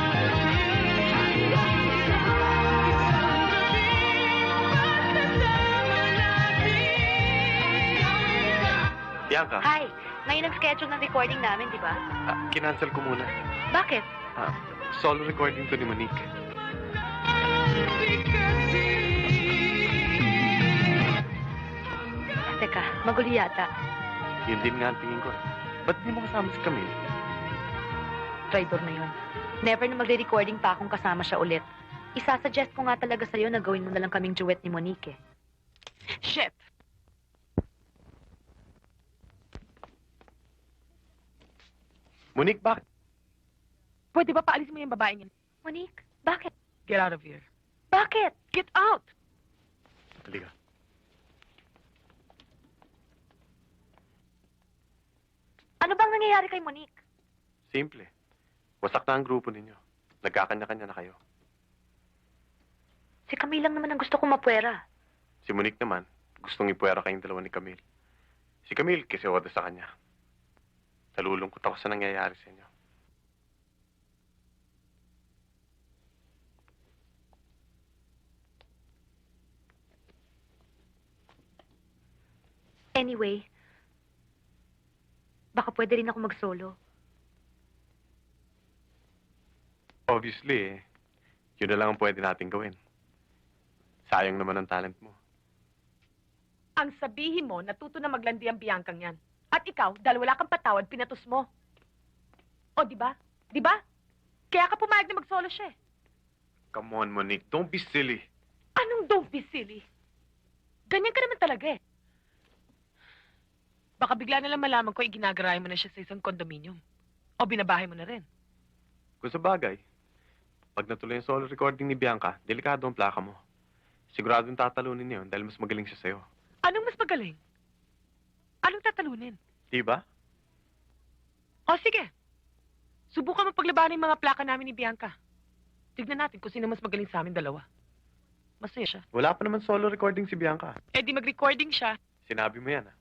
Hanggang sa isang gabi pagsasama natin. Bianca, Hi, ngayon ang schedule ng recording namin, di ba? kinancel ko muna. Bakit? Solo recording to ni Monique. Teka, magulo yata. Yun din nga ang tingin ko. Ba't di mo kasama si Camille? Traitor na yun. Never na magre-recording pa akong kasama siya ulit. Isasuggest ko nga talaga sa'yo na gawin mo na lang kaming duet ni Monique eh. Shit! Monique, bakit? Pwede ba paalisin mo yung babaeng yan? Monique, bakit? Get out of here. Bakit? Get out! Halika. Ano bang nangyayari kay Monique? Simple. Wasak na ang grupo ninyo. Nagkakanya-kanya na kayo. Si Camille lang naman ang gusto kong mapwera. Si Monique naman, gustong ipuwera kayong dalawa ni Camille. Si Camille, kasi oda sa kanya. Nalulungkot ako sa nangyayari sa inyo. Anyway, baka pwede rin ako mag-solo. Obviously, yun na lang ang pwede natin gawin. Sayang naman ang talent mo. Ang sabihin mo, natuto na maglandi ang Biancang yan. At ikaw, dahil wala kang patawad, pinatos mo. O, di ba? Di ba? Kaya ka pumayag na mag-solo siya eh. Come on, Monique. Don't be silly. Anong don't be silly? Ganyan ka naman talaga eh. Baka bigla na lang malaman ko iginagarayan mo na siya sa isang kondominium. O binabahay mo na rin. Kung sa bagay, pag natuloy ang solo recording ni Bianca, delikado ang plaka mo. Siguradong tatalunin niya yun dahil mas magaling siya sa'yo. Anong mas magaling? Anong tatalunin? Diba? O sige. Subukan mo paglabanan yung mga plaka namin ni Bianca. Tignan natin kung sino mas magaling sa amin dalawa. Masaya siya. Wala pa naman solo recording si Bianca. Eh di mag-recording siya. Sinabi mo yan, ah.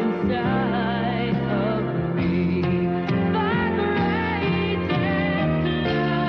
Inside of me, the greatest love.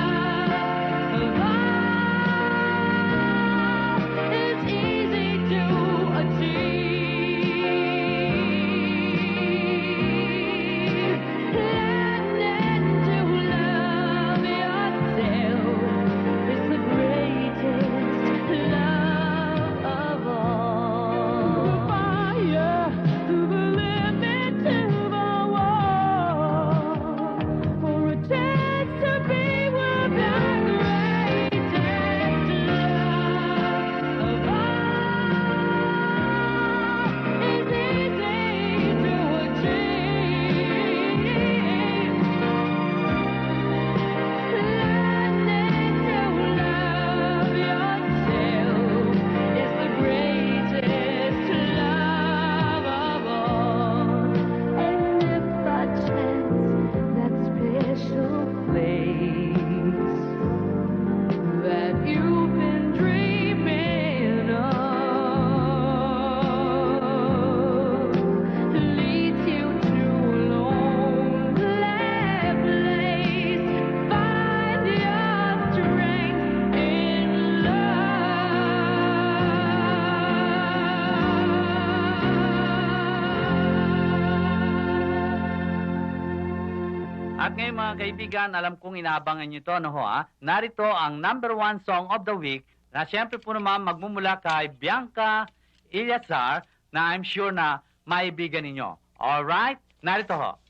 At ngayon mga kaibigan, alam kong inaabangan nyo ito, ano ho ha? Narito ang #1 song of the week na siyempre po naman magmumula kay Bianca Ilyasar na I'm sure na maibigan ninyo. Alright? Narito ho.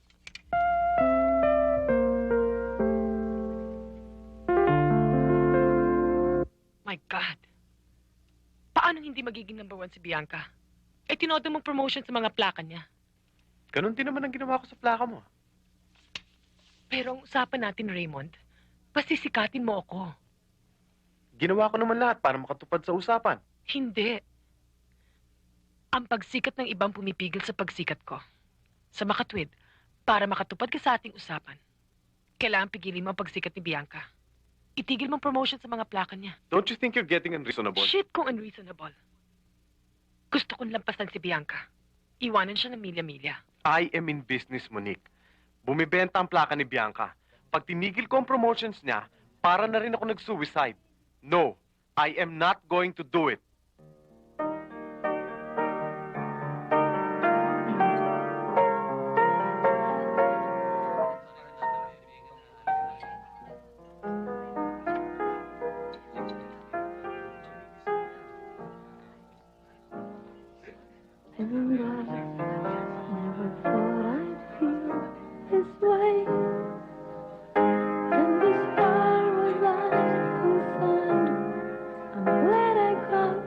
My God. Paano hindi magiging #1 si Bianca? Eh, tinodo mong promotion sa mga plaka niya. Ganun din naman ang ginawa ko sa plaka mo. Pero ang usapan natin, Raymond, pasisikatin mo ako. Ginawa ko naman lahat para makatupad sa usapan. Hindi. Ang pagsikat ng ibang pumipigil sa pagsikat ko. Sa makatwid, para makatupad ka sa ating usapan, kailangan pigilin mo ang pagsikat ni Bianca. Itigil mong promotion sa mga plaka niya. Don't you think you're getting unreasonable? Shit kung unreasonable. Gusto kong lampasan si Bianca. Iwanan siya ng milya-milya. I am in business, Monique. Bumibenta ang plaka ni Bianca. Pag tinigil ko ang promotions niya, para na rin ako nag-suicide. No, I am not going to do it. And I never thought I'd feel this way. And as far as I'm concerned, I'm glad I got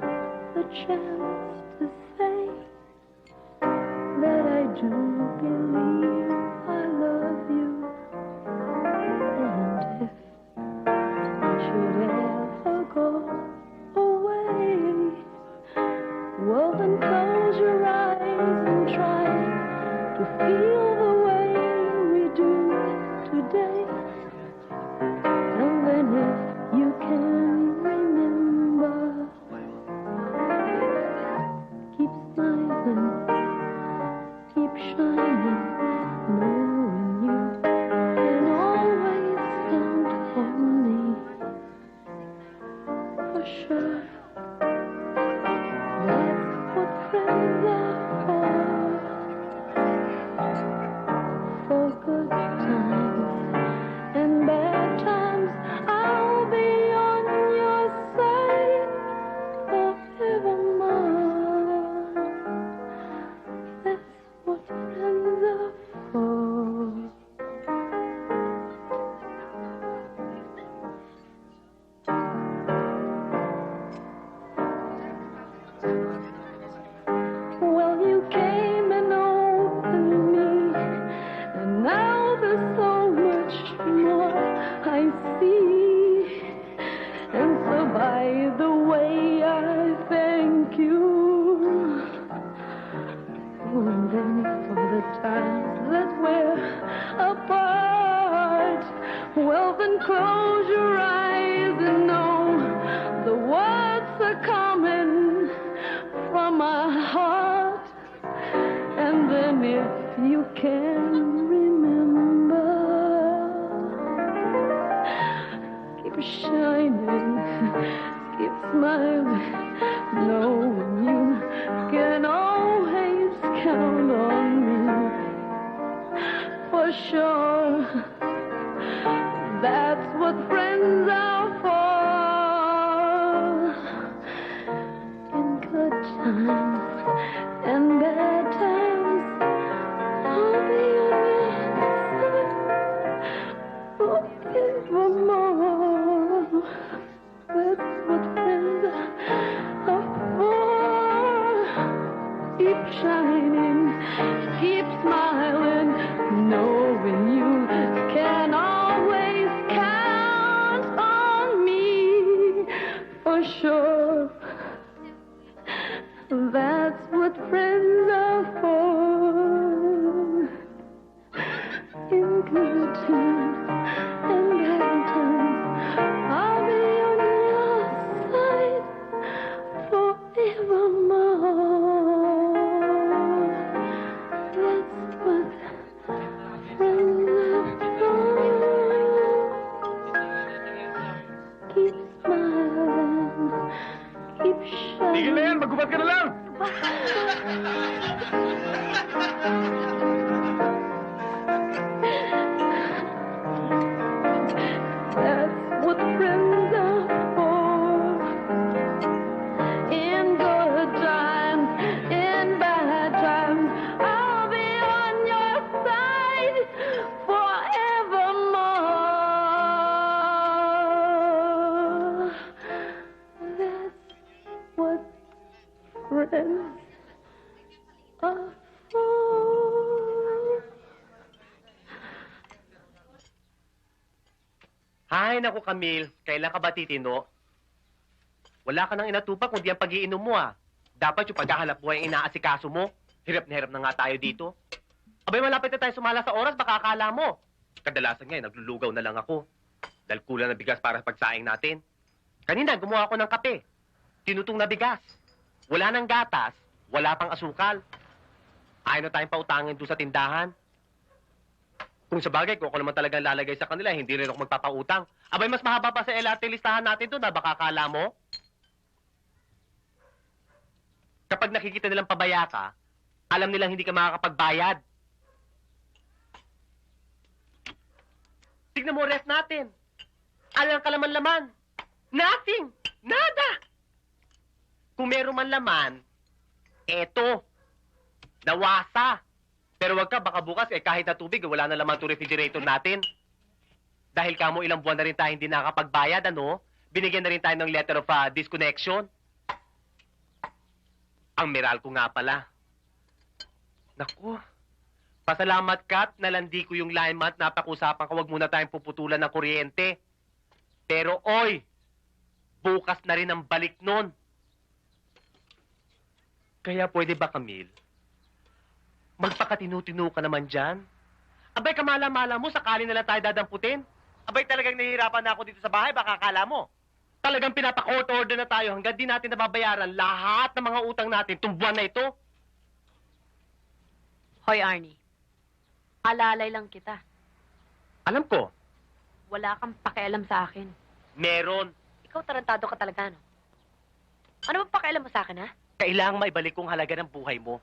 the chance to say that I do believe I love you. And if I should ever go away, well then close your eyes and try to feel the way we do today. And then if you can remember, keep smiling, keep shining, knowing you can always count on me, for sure. That's what friends are for good times and bad times. I'll be on your side forevermore. That's what friends are for. Well, you came and opened me, and now there's so much more I see. And so by the way, I thank you. And then for the times that we're apart, well then close your eyes and know the words are coming from my heart. And then if you can remember, keep shining, keep smiling, knowing you can always count on me, for sure. That's what friends are for. In good times and bad times, I'll be on your side forevermore. That's what friends are for. Keep shining, keep smiling, knowing you can always count on me, for sure. That's what friends are for. In good times and bad times, I'll be on your side forevermore. That's what friends are for. Keep smiling, keep shining. Tigil na yan! Magubad ka na lang! friends are for. Hay, naku, Camille. Kailan ka ba titino? Wala ka nang inatupa kundi ang pag-iinom mo, ah. Dapat yung paghahanap buhay ang inaasikaso mo. Hirap na hirap na nga tayo dito. Abay, malapit na tayo sumala sa oras, baka akala mo. Kadalasan nga, naglulugaw na lang ako. Dahil kulang na bigas para sa pagsaing natin. Kanina, gumawa ako ng kape. Tinutong na bigas. Wala nang gatas, wala pang asukal. Ayaw na tayong pautangin doon sa tindahan. Kung sa bagay, kung ako naman talagang lalagay sa kanila, hindi rin ako magpapautang. Abay, mas mahaba pa sa LRT listahan natin doon, na baka akala mo. Kapag nakikita nilang pabaya ka, alam nilang hindi ka makakapagbayad. Tignan mo, ref natin. Alang ka laman-laman. Nothing! Nada! Kung meron man laman, eto, nawasa. Pero wag ka, baka bukas, kahit na tubig, wala na laman itong refrigerator natin. Dahil kamo ilang buwan na rin tayo hindi nakakapagbayad, ano? Binigyan na rin tayo ng letter of disconnection. Ang Meralco nga pala. Naku, pasalamat ka't nalandi ko yung lineman at napakusapan ka, wag muna tayong puputulan ng kuryente. Pero oy, bukas na rin ang balik nun. Kaya pwede ba, Camille? Magpakatinu-tinu ka naman dyan. Abay, kamala-mala mo, sakali na lang tayo dadamputin. Abay, talagang nahihirapan na ako dito sa bahay, baka akala mo. Talagang pinapa-court order na tayo hanggang di natin nababayaran lahat ng mga utang natin itong buwan na ito. Hoy, Arnie. Alalay lang kita. Alam ko, Wala kang pakialam sa akin. meron. Ikaw tarantado ka talaga, no? Ano bang pakialam mo sa akin, ha? Kailangang maibalik kong halaga ng buhay mo.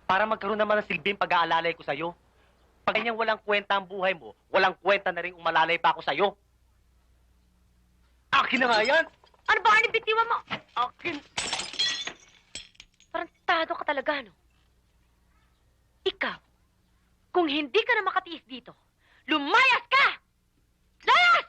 Para magkaroon naman ng silbing pag-aalalay ko sa'yo. Pag ganyang walang kwenta ang buhay mo, walang kwenta na rin umalalay pa ako sa'yo. Akin na nga yan! Ano ba, Arnie? Bitiwan mo! Akin! Tarantado ka talaga, no? Ikaw, kung hindi ka na makatiis dito, lumayas ka! Layas!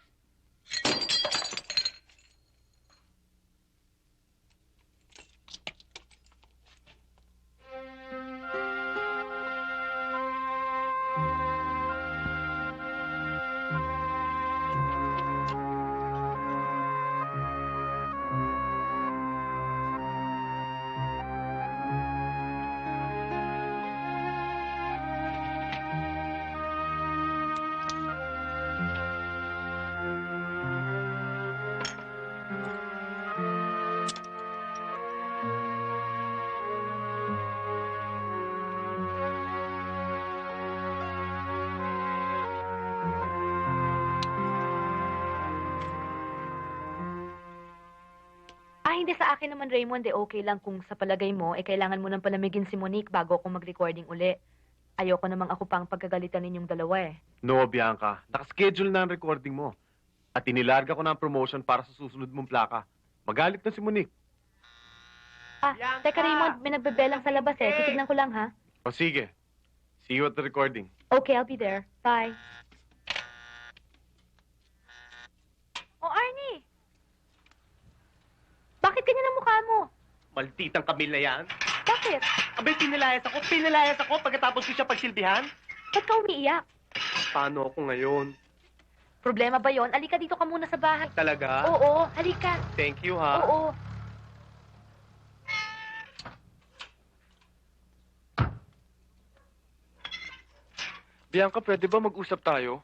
Hindi sa akin naman, Raymond, okay lang kung sa palagay mo, kailangan mo nang palamigin si Monique bago ako mag-recording uli. Ayoko namang ako pang pagkagalitan ninyong dalawa No, Bianca. Nakaschedule na ang recording mo. At inilarga ko na ang promotion para sa susunod mong plaka. Magalit na si Monique. Teka, Raymond, may nagbebelang sa labas Titignan ko lang, ha? O sige. See you at the recording. Okay, I'll be there. Bye. Oh, Arnie! Bakit ganyan ang mukha mo? Malditang Camille na yan. Bakit? Abay, pinilayas ako pagkatapos ko siya pagsilbihan. Ba't ka umiiyak? Paano ako ngayon? Problema ba yon? Alika dito ka muna sa bahay. Talaga? Oo, halika. Thank you, ha? Oo. Bianca, pwede ba mag-usap tayo?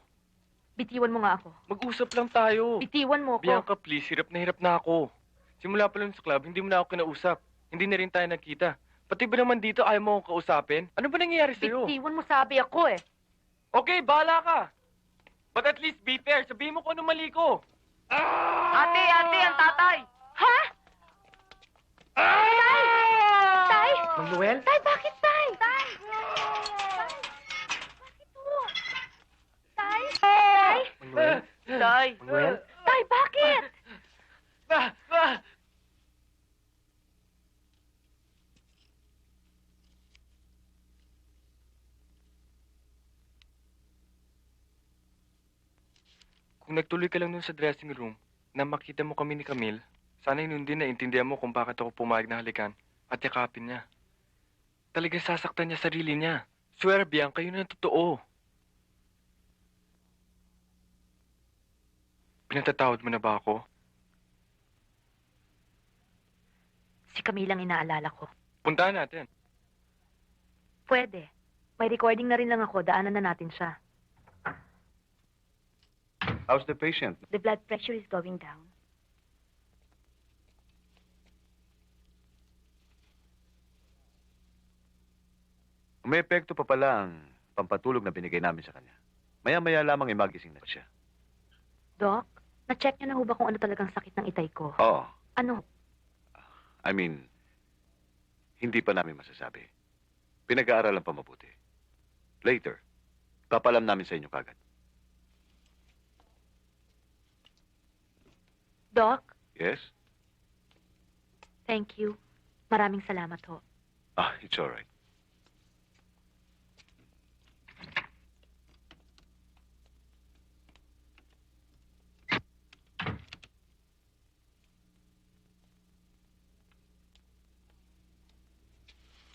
Bitiwan mo nga ako. Mag-usap lang tayo. Bitiwan mo ako. Bianca, please, hirap na ako. Simula pa lang sa club, hindi mo na ako kinausap. Hindi na rin tayo nagkita. Pati ba naman dito ayaw mo akong kausapin? Ano ba nangyayari sa'yo? Bitiwan mo sabi ako Okay, bahala ka. But at least be fair. Sabihin mo kung ano mali ko. Ate, ang tatay! Ha? Tay! Tay! Mang Noel? Tay, bakit tay? Tay! Bakit po? Tay? Tay? Mang Noel? Tay! Mang Noel? Tay, bakit? Kung nagtuloy ka lang nun sa dressing room, na makita mo kami ni Camille, sana yun din naintindihan mo kung bakit ako pumayag na halikan. at yakapin niya. Talagang sasaktan niya sarili niya. Swear, Bianca, yun ang totoo. Pinatatawad mo na ba ako? Si Camille ang inaalala ko. Puntahan natin. Pwede. May recording na rin lang ako. Daanan na natin siya. How's the patient? The blood pressure is going down. May epekto pa pala ang pampatulog na binigay namin sa kanya. Maya-maya lamang magising na siya. Doc, na-check niyo na ho ba kung ano talagang sakit ng itay ko? Oo. Ano? I mean, hindi pa namin masasabi. Pinag-aaralan pa mabuti. Later, papalam namin sa inyo kagad. Doc, Yes? thank you. Maraming salamat ho. It's all right.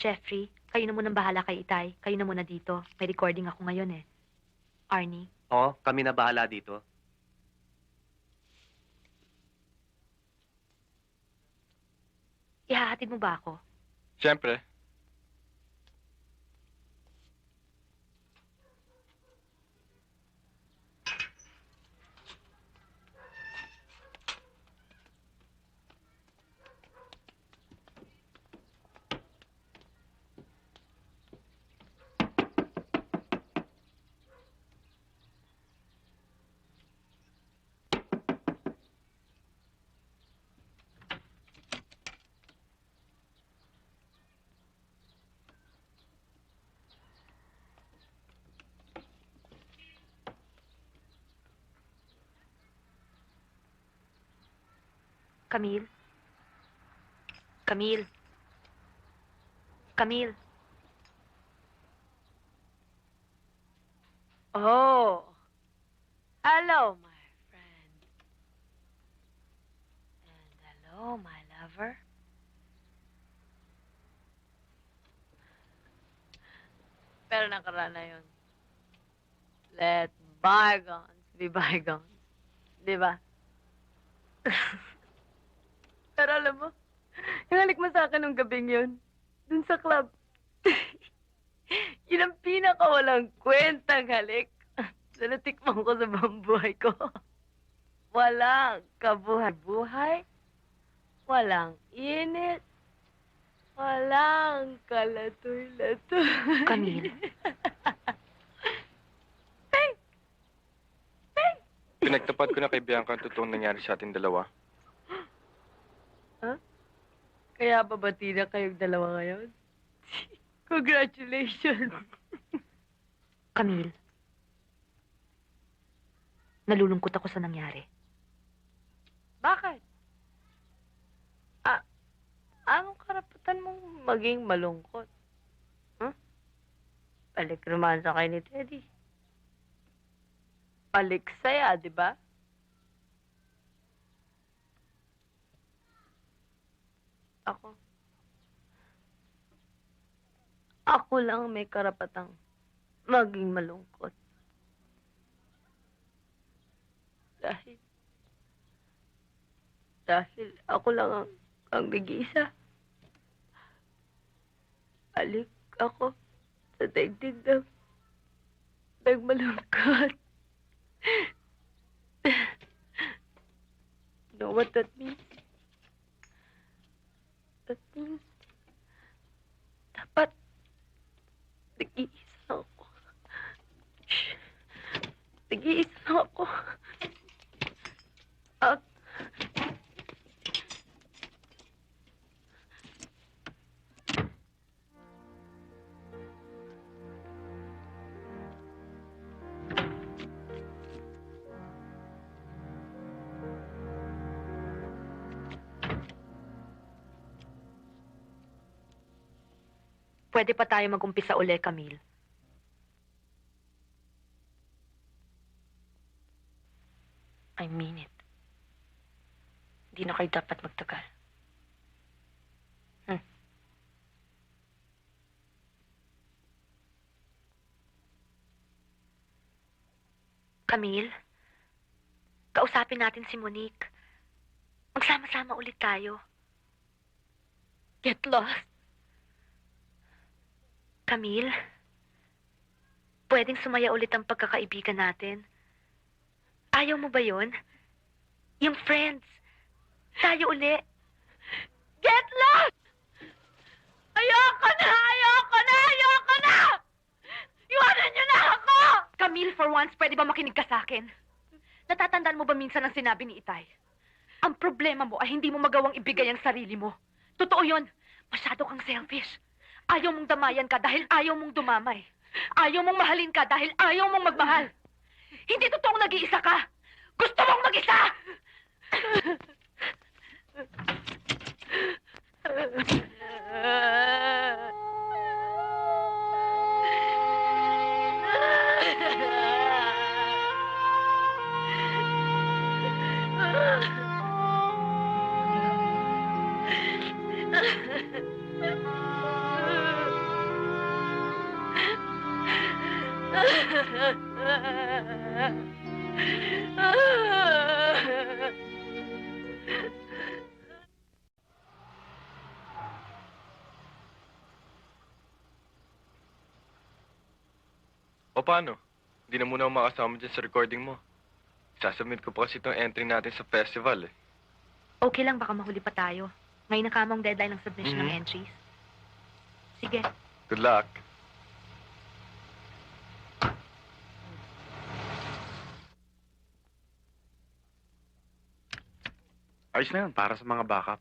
Jeffrey, kayo na munang bahala kay Itay. Kayo na muna dito. May recording ako ngayon eh. Arnie, Oo, kami na bahala dito. ihahatid mo ba ako? Siyempre. Camille? Camille? Camille? Oh. Hello, my friend. And hello, my lover. Pero nakaraan na yun. Let bygones be bygones. Di ba? Pero alam mo, yung halik mo sa akin nung gabing yun, dun sa club. Yun ang pinakawalang kwentang halik na natikman ko sa buong buhay ko. Walang kabuhay-buhay, walang init, walang kalatoy-latoy. Camille? Pinagtapat ko na kay Bianca ang totoong nangyari sa ating dalawa. Huh? Kaya babati na kayong dalawa ngayon? Congratulations! Camille? Nalulungkot ako sa nangyari. Bakit? Anong karapatan mong maging malungkot? Huh? Balik romansa kay ni Teddy. Balik saya, di ba? Ako lang may karapatang maging malungkot. Dahil ako lang ang nag-iisa. Alik ako sa daigdig ng nagmalungkot. You know what that means? That means dapat nag-iisa lang ako. Shh. Nag-iisa lang ako. At Pwede pa tayo mag-umpisa uli, Camille. I mean it. Hindi na kayo dapat magtagal. Camille, kausapin natin si Monique. Magsama-sama ulit tayo. Get lost. Camille, pwedeng sumaya ulit ang pagkakaibigan natin. Ayaw mo ba yun? Yung friends. Tayo uli. Get lost! Ayoko na! Ayoko na! Ayoko na! Iwanan niyo na ako! Camille, for once, pwede ba makinig ka sa akin? Natatandaan mo ba minsan ang sinabi ni Itay? Ang problema mo ay hindi mo magawang ibigay ang sarili mo. Totoo yun. Masyado kang selfish. Ayaw mong damayan ka dahil ayaw mong dumamay. Ayaw mong mahalin ka dahil ayaw mong magmahal. Hindi totoong nag-iisa ka. Gusto mong mag-isa! O paano? Hindi na muna ako makasama dyan sa recording mo. Sasubmit ko pa kasi itong entry natin sa festival eh. Okay lang, baka mahuli pa tayo. Ngayon na kamang deadline ng submission ng entries. Sige. Good luck. Ayos na yun, para sa mga backup.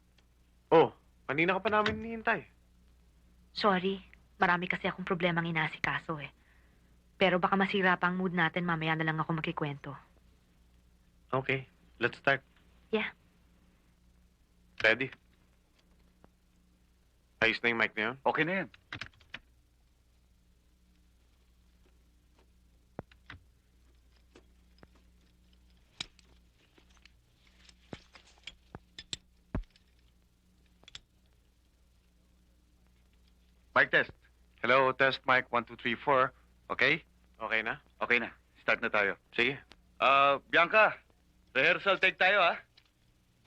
Oh, kanina ka pa namin hinihintay. Sorry, marami kasi akong problemang inasikaso eh. Pero baka masira pa ang mood natin, mamaya na lang ako magkikwento. Okay, let's start. Yeah. Ready? Ayos na yung mic na yun? Okay na yan. Mic test. Hello, test mic 1, 2, 3, 4. Okay? Okay na? Okay na. Start na tayo. Sige. Bianca, rehearsal take tayo, ha?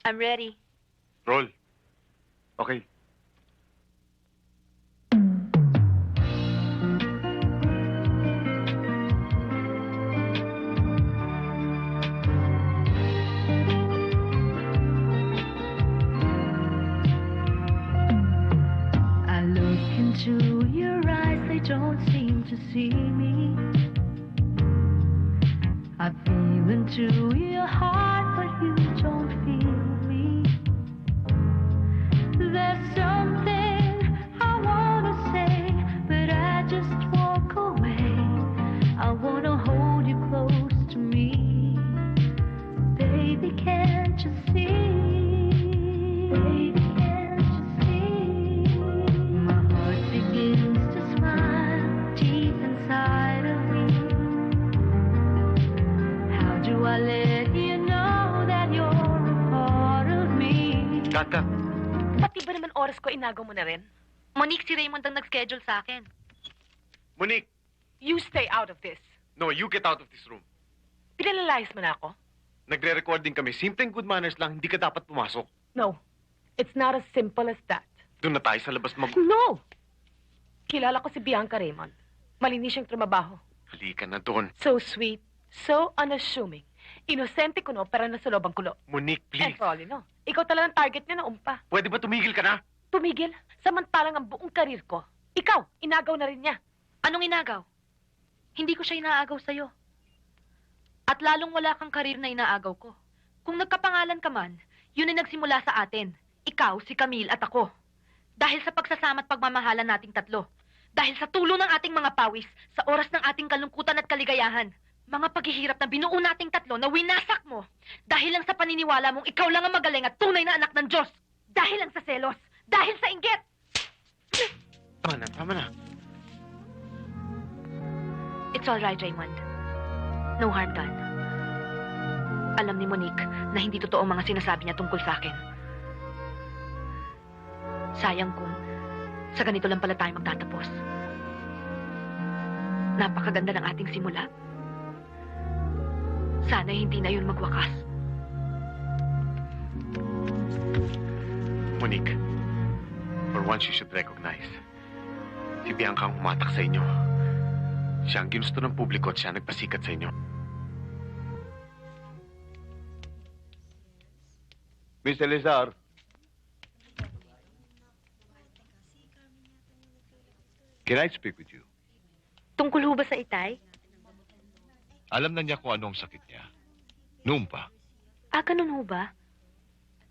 I'm ready. Roll. Okay. I look into your eyes, they don't seem to see me. I feel into your heart, but you don't feel me. There's something I wanna say, but I just walk away. I wanna hold you close to me. Baby, can't you see? Baby, can't you see? My heart begins to smile deep inside of me. How do I let you know that you're a part of me? Cut. Pati ba naman oras ko inagaw mo na rin? Monique, si Raymond ang nag-schedule sa akin. Monique, You stay out of this. no, you get out of this room. Pinalalayas mo na ako? Nagre-recording kami. Simpleng good manners lang, hindi ka dapat pumasok. No. It's not as simple as that. Doon na tayo sa labas No! Kilala ko si Bianca Raymond. Malinis siyang trumabaho. Halika na doon. So sweet, so unassuming. Inosente ko no, pero nasa loob ang kulo. Monique, And please. for all you know, ikaw talagang target niya na umpa. Pwede ba tumigil ka na? Tumigil, samantalang ang buong karir ko. Ikaw, inagaw na rin niya. Anong inagaw? Hindi ko siya inaagaw sa'yo. At lalong wala kang karir na inaagaw ko. Kung nagkapangalan ka man, yun ay nagsimula sa atin. Ikaw, si Camille at ako. Dahil sa pagsasama at pagmamahalan nating tatlo. Dahil sa tulong ng ating mga pawis, sa oras ng ating kalungkutan at kaligayahan. Mga paghihirap na binuo nating tatlo na winasak mo. Dahil lang sa paniniwala mong ikaw lang ang magaling at tunay na anak ng Diyos. Dahil lang sa selos. Dahil sa inggit. Tama na. It's all right, Raymond. No harm done. Alam ni Monique na hindi totoo ang mga sinasabi niya tungkol sa akin. Sayang kung sa ganito lang pala tayo magtatapos. Napakaganda ng ating simula. Sana hindi na yun magwakas. Monique, for once you should recognize. Si Bianca ang umatak sa inyo. Siya ang ginusto ng publiko at siya ang nagpasikat sa inyo. Miss Elizar. Can I speak with you? Tungkol ho ba sa itay? Alam na niya kung ano ang sakit niya. Noon pa. Ganun ho ba?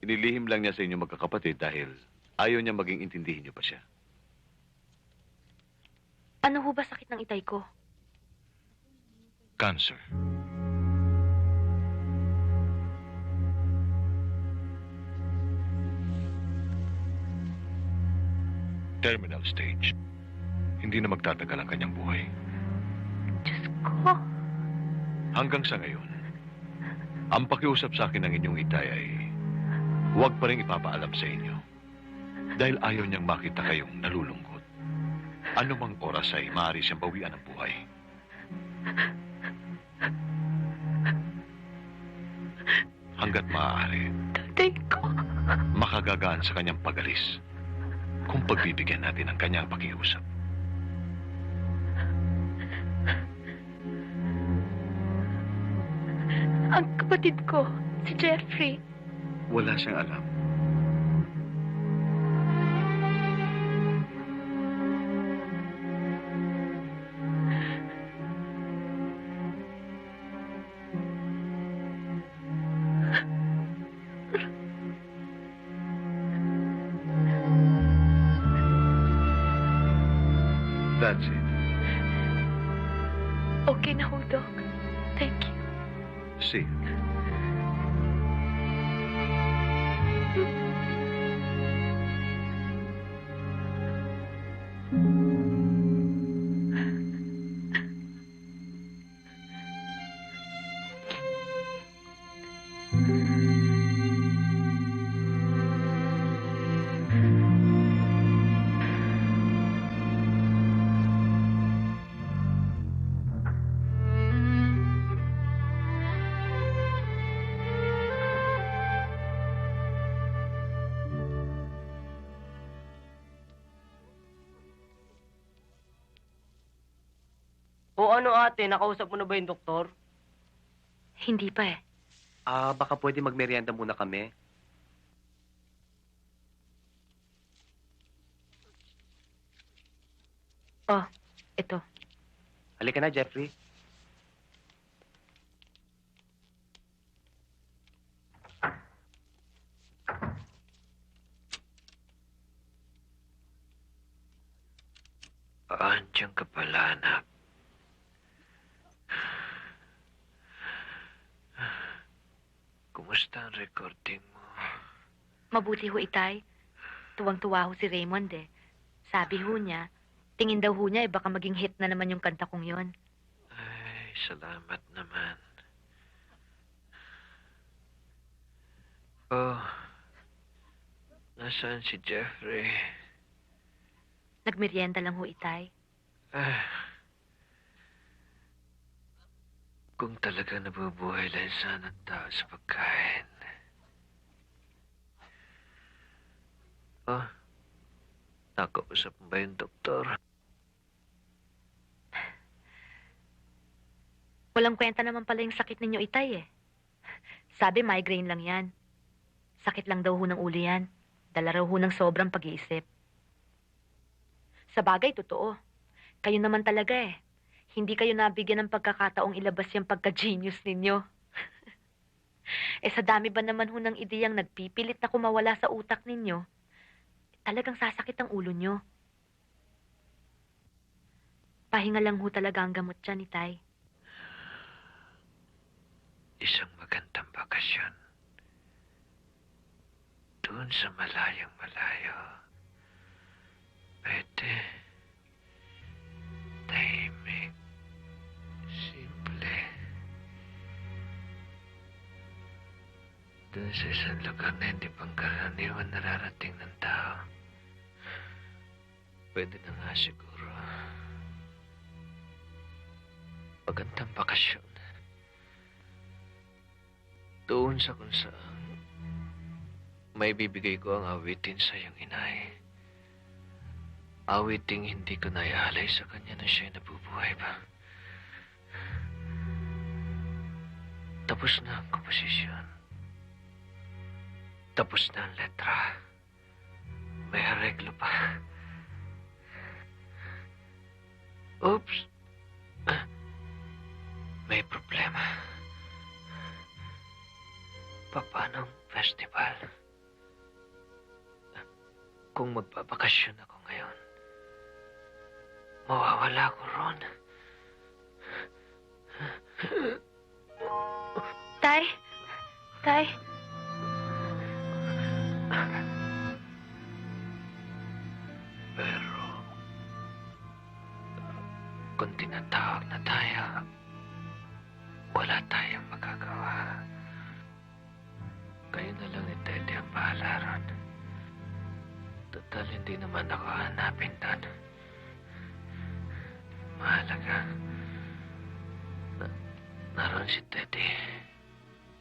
Inilihim lang niya sa inyo magkakapatid dahil ayaw niya maging intindihin niyo pa siya. Ano ho ba sakit ng itay ko? Cancer. Terminal stage. Hindi na magtatagal ang kanyang buhay. Diyos ko. Hanggang sa ngayon, ang pakiusap sa akin ng inyong itay ay huwag pa rin ipapaalam sa inyo. Dahil ayaw niyang makita kayong nalulungkot. Ano mang oras ay maaari siyang bawian ng buhay. Hanggat maaari, Tatay ko. makagagaan sa kanyang pag-alis kung pagbibigyan natin ang kanyang pakiusap. Ang kapatid ko, si Jeffrey. Wala siyang alam. That's it. Okay na ho, Doc. Thank you. See you. O ano ate, nakausap mo na ba yung doktor? Hindi pa eh. Baka pwede magmerienda muna kami. Oh, ito. Halika na, Jeffrey. Andiyan ka pala, anak. Kumusta ang recording mo? Mabuti ho, itay. Tuwang-tuwa ho si Raymond eh. Sabi ho niya, tingin daw ho niya baka maging hit na naman yung kanta kong yon. Ay, salamat naman. Oh, nasaan si Jeffrey? Nagmerienda lang ho, itay. Kung talaga nabubuhay lang sana ang tao sa pagkain. Oh, nakausap mo ba yung doktor? Walang kwenta naman pala yung sakit ninyo, itay eh. Sabi migraine lang yan. Sakit lang daw ho ng ulo yan. Dala raw ho ng sobrang pag-iisip. Sa bagay, totoo. Kayo naman talaga eh. Hindi kayo nabigyan ng pagkakataong ilabas yung pagka-genius ninyo. Sa dami ba naman ho ng ideyang nagpipilit na kumawala sa utak ninyo, talagang sasakit ang ulo nyo. Pahinga lang ho talaga ang gamot dyan, itay. Isang magandang bakasyon. Doon sa malayong malayo. Pwede. Tahimik. Simple. Doon sa isang lugar na hindi pangkaraniwan nararating ng tao. Pwede na nga siguro. Magandang bakasyon. Doon sa kung saan may bibigay ko ang awitin sa iyong inay. Awiting hindi ko naialay sa kanya na siya'y nabubuhay pa. Tapos na ang komposisyon. Tapos na ang letra. May areglo pa. Oops. May problema. Paano ang festival? Kung magbabakasyon ako ngayon, mawawala ko ron. Tay? Tay? Pero, kung tinatawag na tayo, wala tayong magagawa. Kayo na lang ni Teddy ang bahala ron. Total, hindi naman ako hanapin doon. Mahalaga. Naroon si Teddy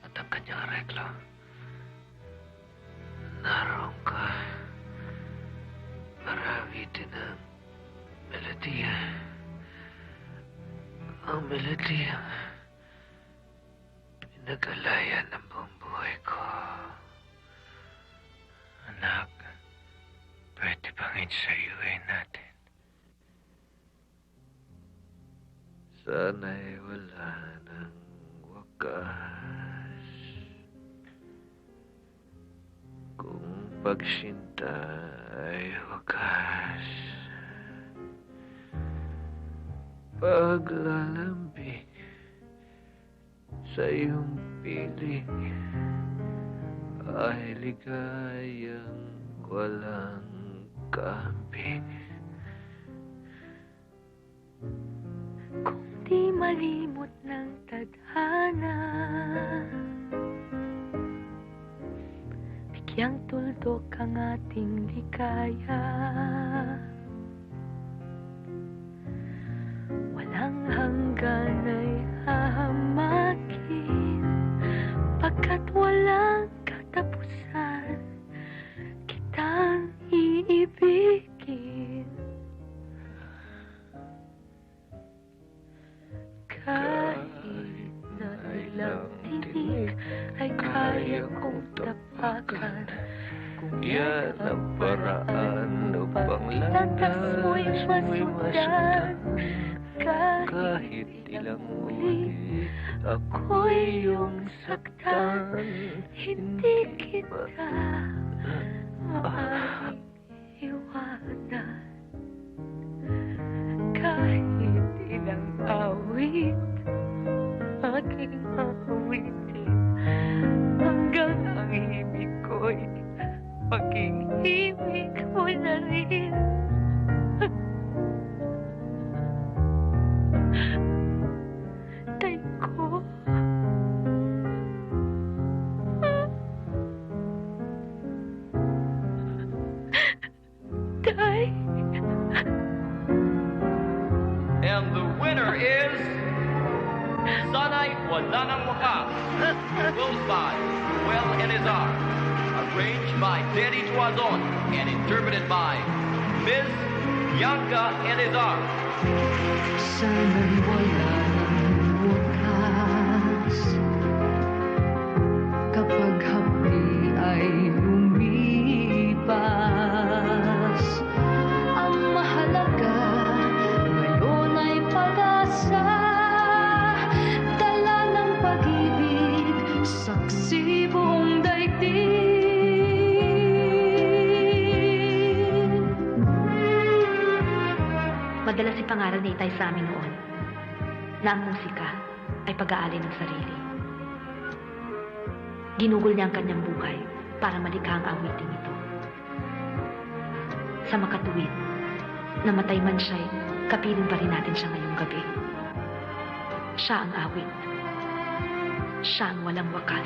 at ang kanyang areglo. Naroon ka para awitin ang melodiya. Ang melodiya pinag-alayan ng buong buhay ko. Anak, pwede bang itsayuin natin? Sana'y wala ng wakas. Kung pagsinta ay wakas. Paglalambing sa iyong piling ay ligayang walang kambing. Kung di malimot ng tadhana, bigyang tuldok ang ating ligaya. Walang hanggan ay hahamakin, pagkat walang katapusan, kitang iibigin. Kahit na ilang tinig ay kaya kong tapakan, kung Yan ang paraan upang landas mo'y masundan. Kahit ilang ulit ako'y iyong saktan, Hindi kita maaaring iwanan. Kahit ilang awit aking awitin, hanggang ang himig ko'y maging himig mo na rin. Tay ko, Tay. And the winner is Sana'y Wala Nang Wakas, goes by Well Elizar, arranged by Teddy Tuazon and interpreted by Ms. Bianca Elizar. Sana'y wala ng wakas, kapag hapdi ay lumipas. Ang mahalaga ngayon ay pag-asa, dala ng pag-ibig, saksi buong daigdig. Madalas ipangaral ni Itay sa amin noon na ang musika ay pag-aali ng sarili. Ginugol niya ang kanyang buhay para malikha ang awiting ito. Sa makatuwid, namatay man siya'y kapiling pa rin natin siya ngayong gabi. Siya ang awit. Siya ang walang wakas.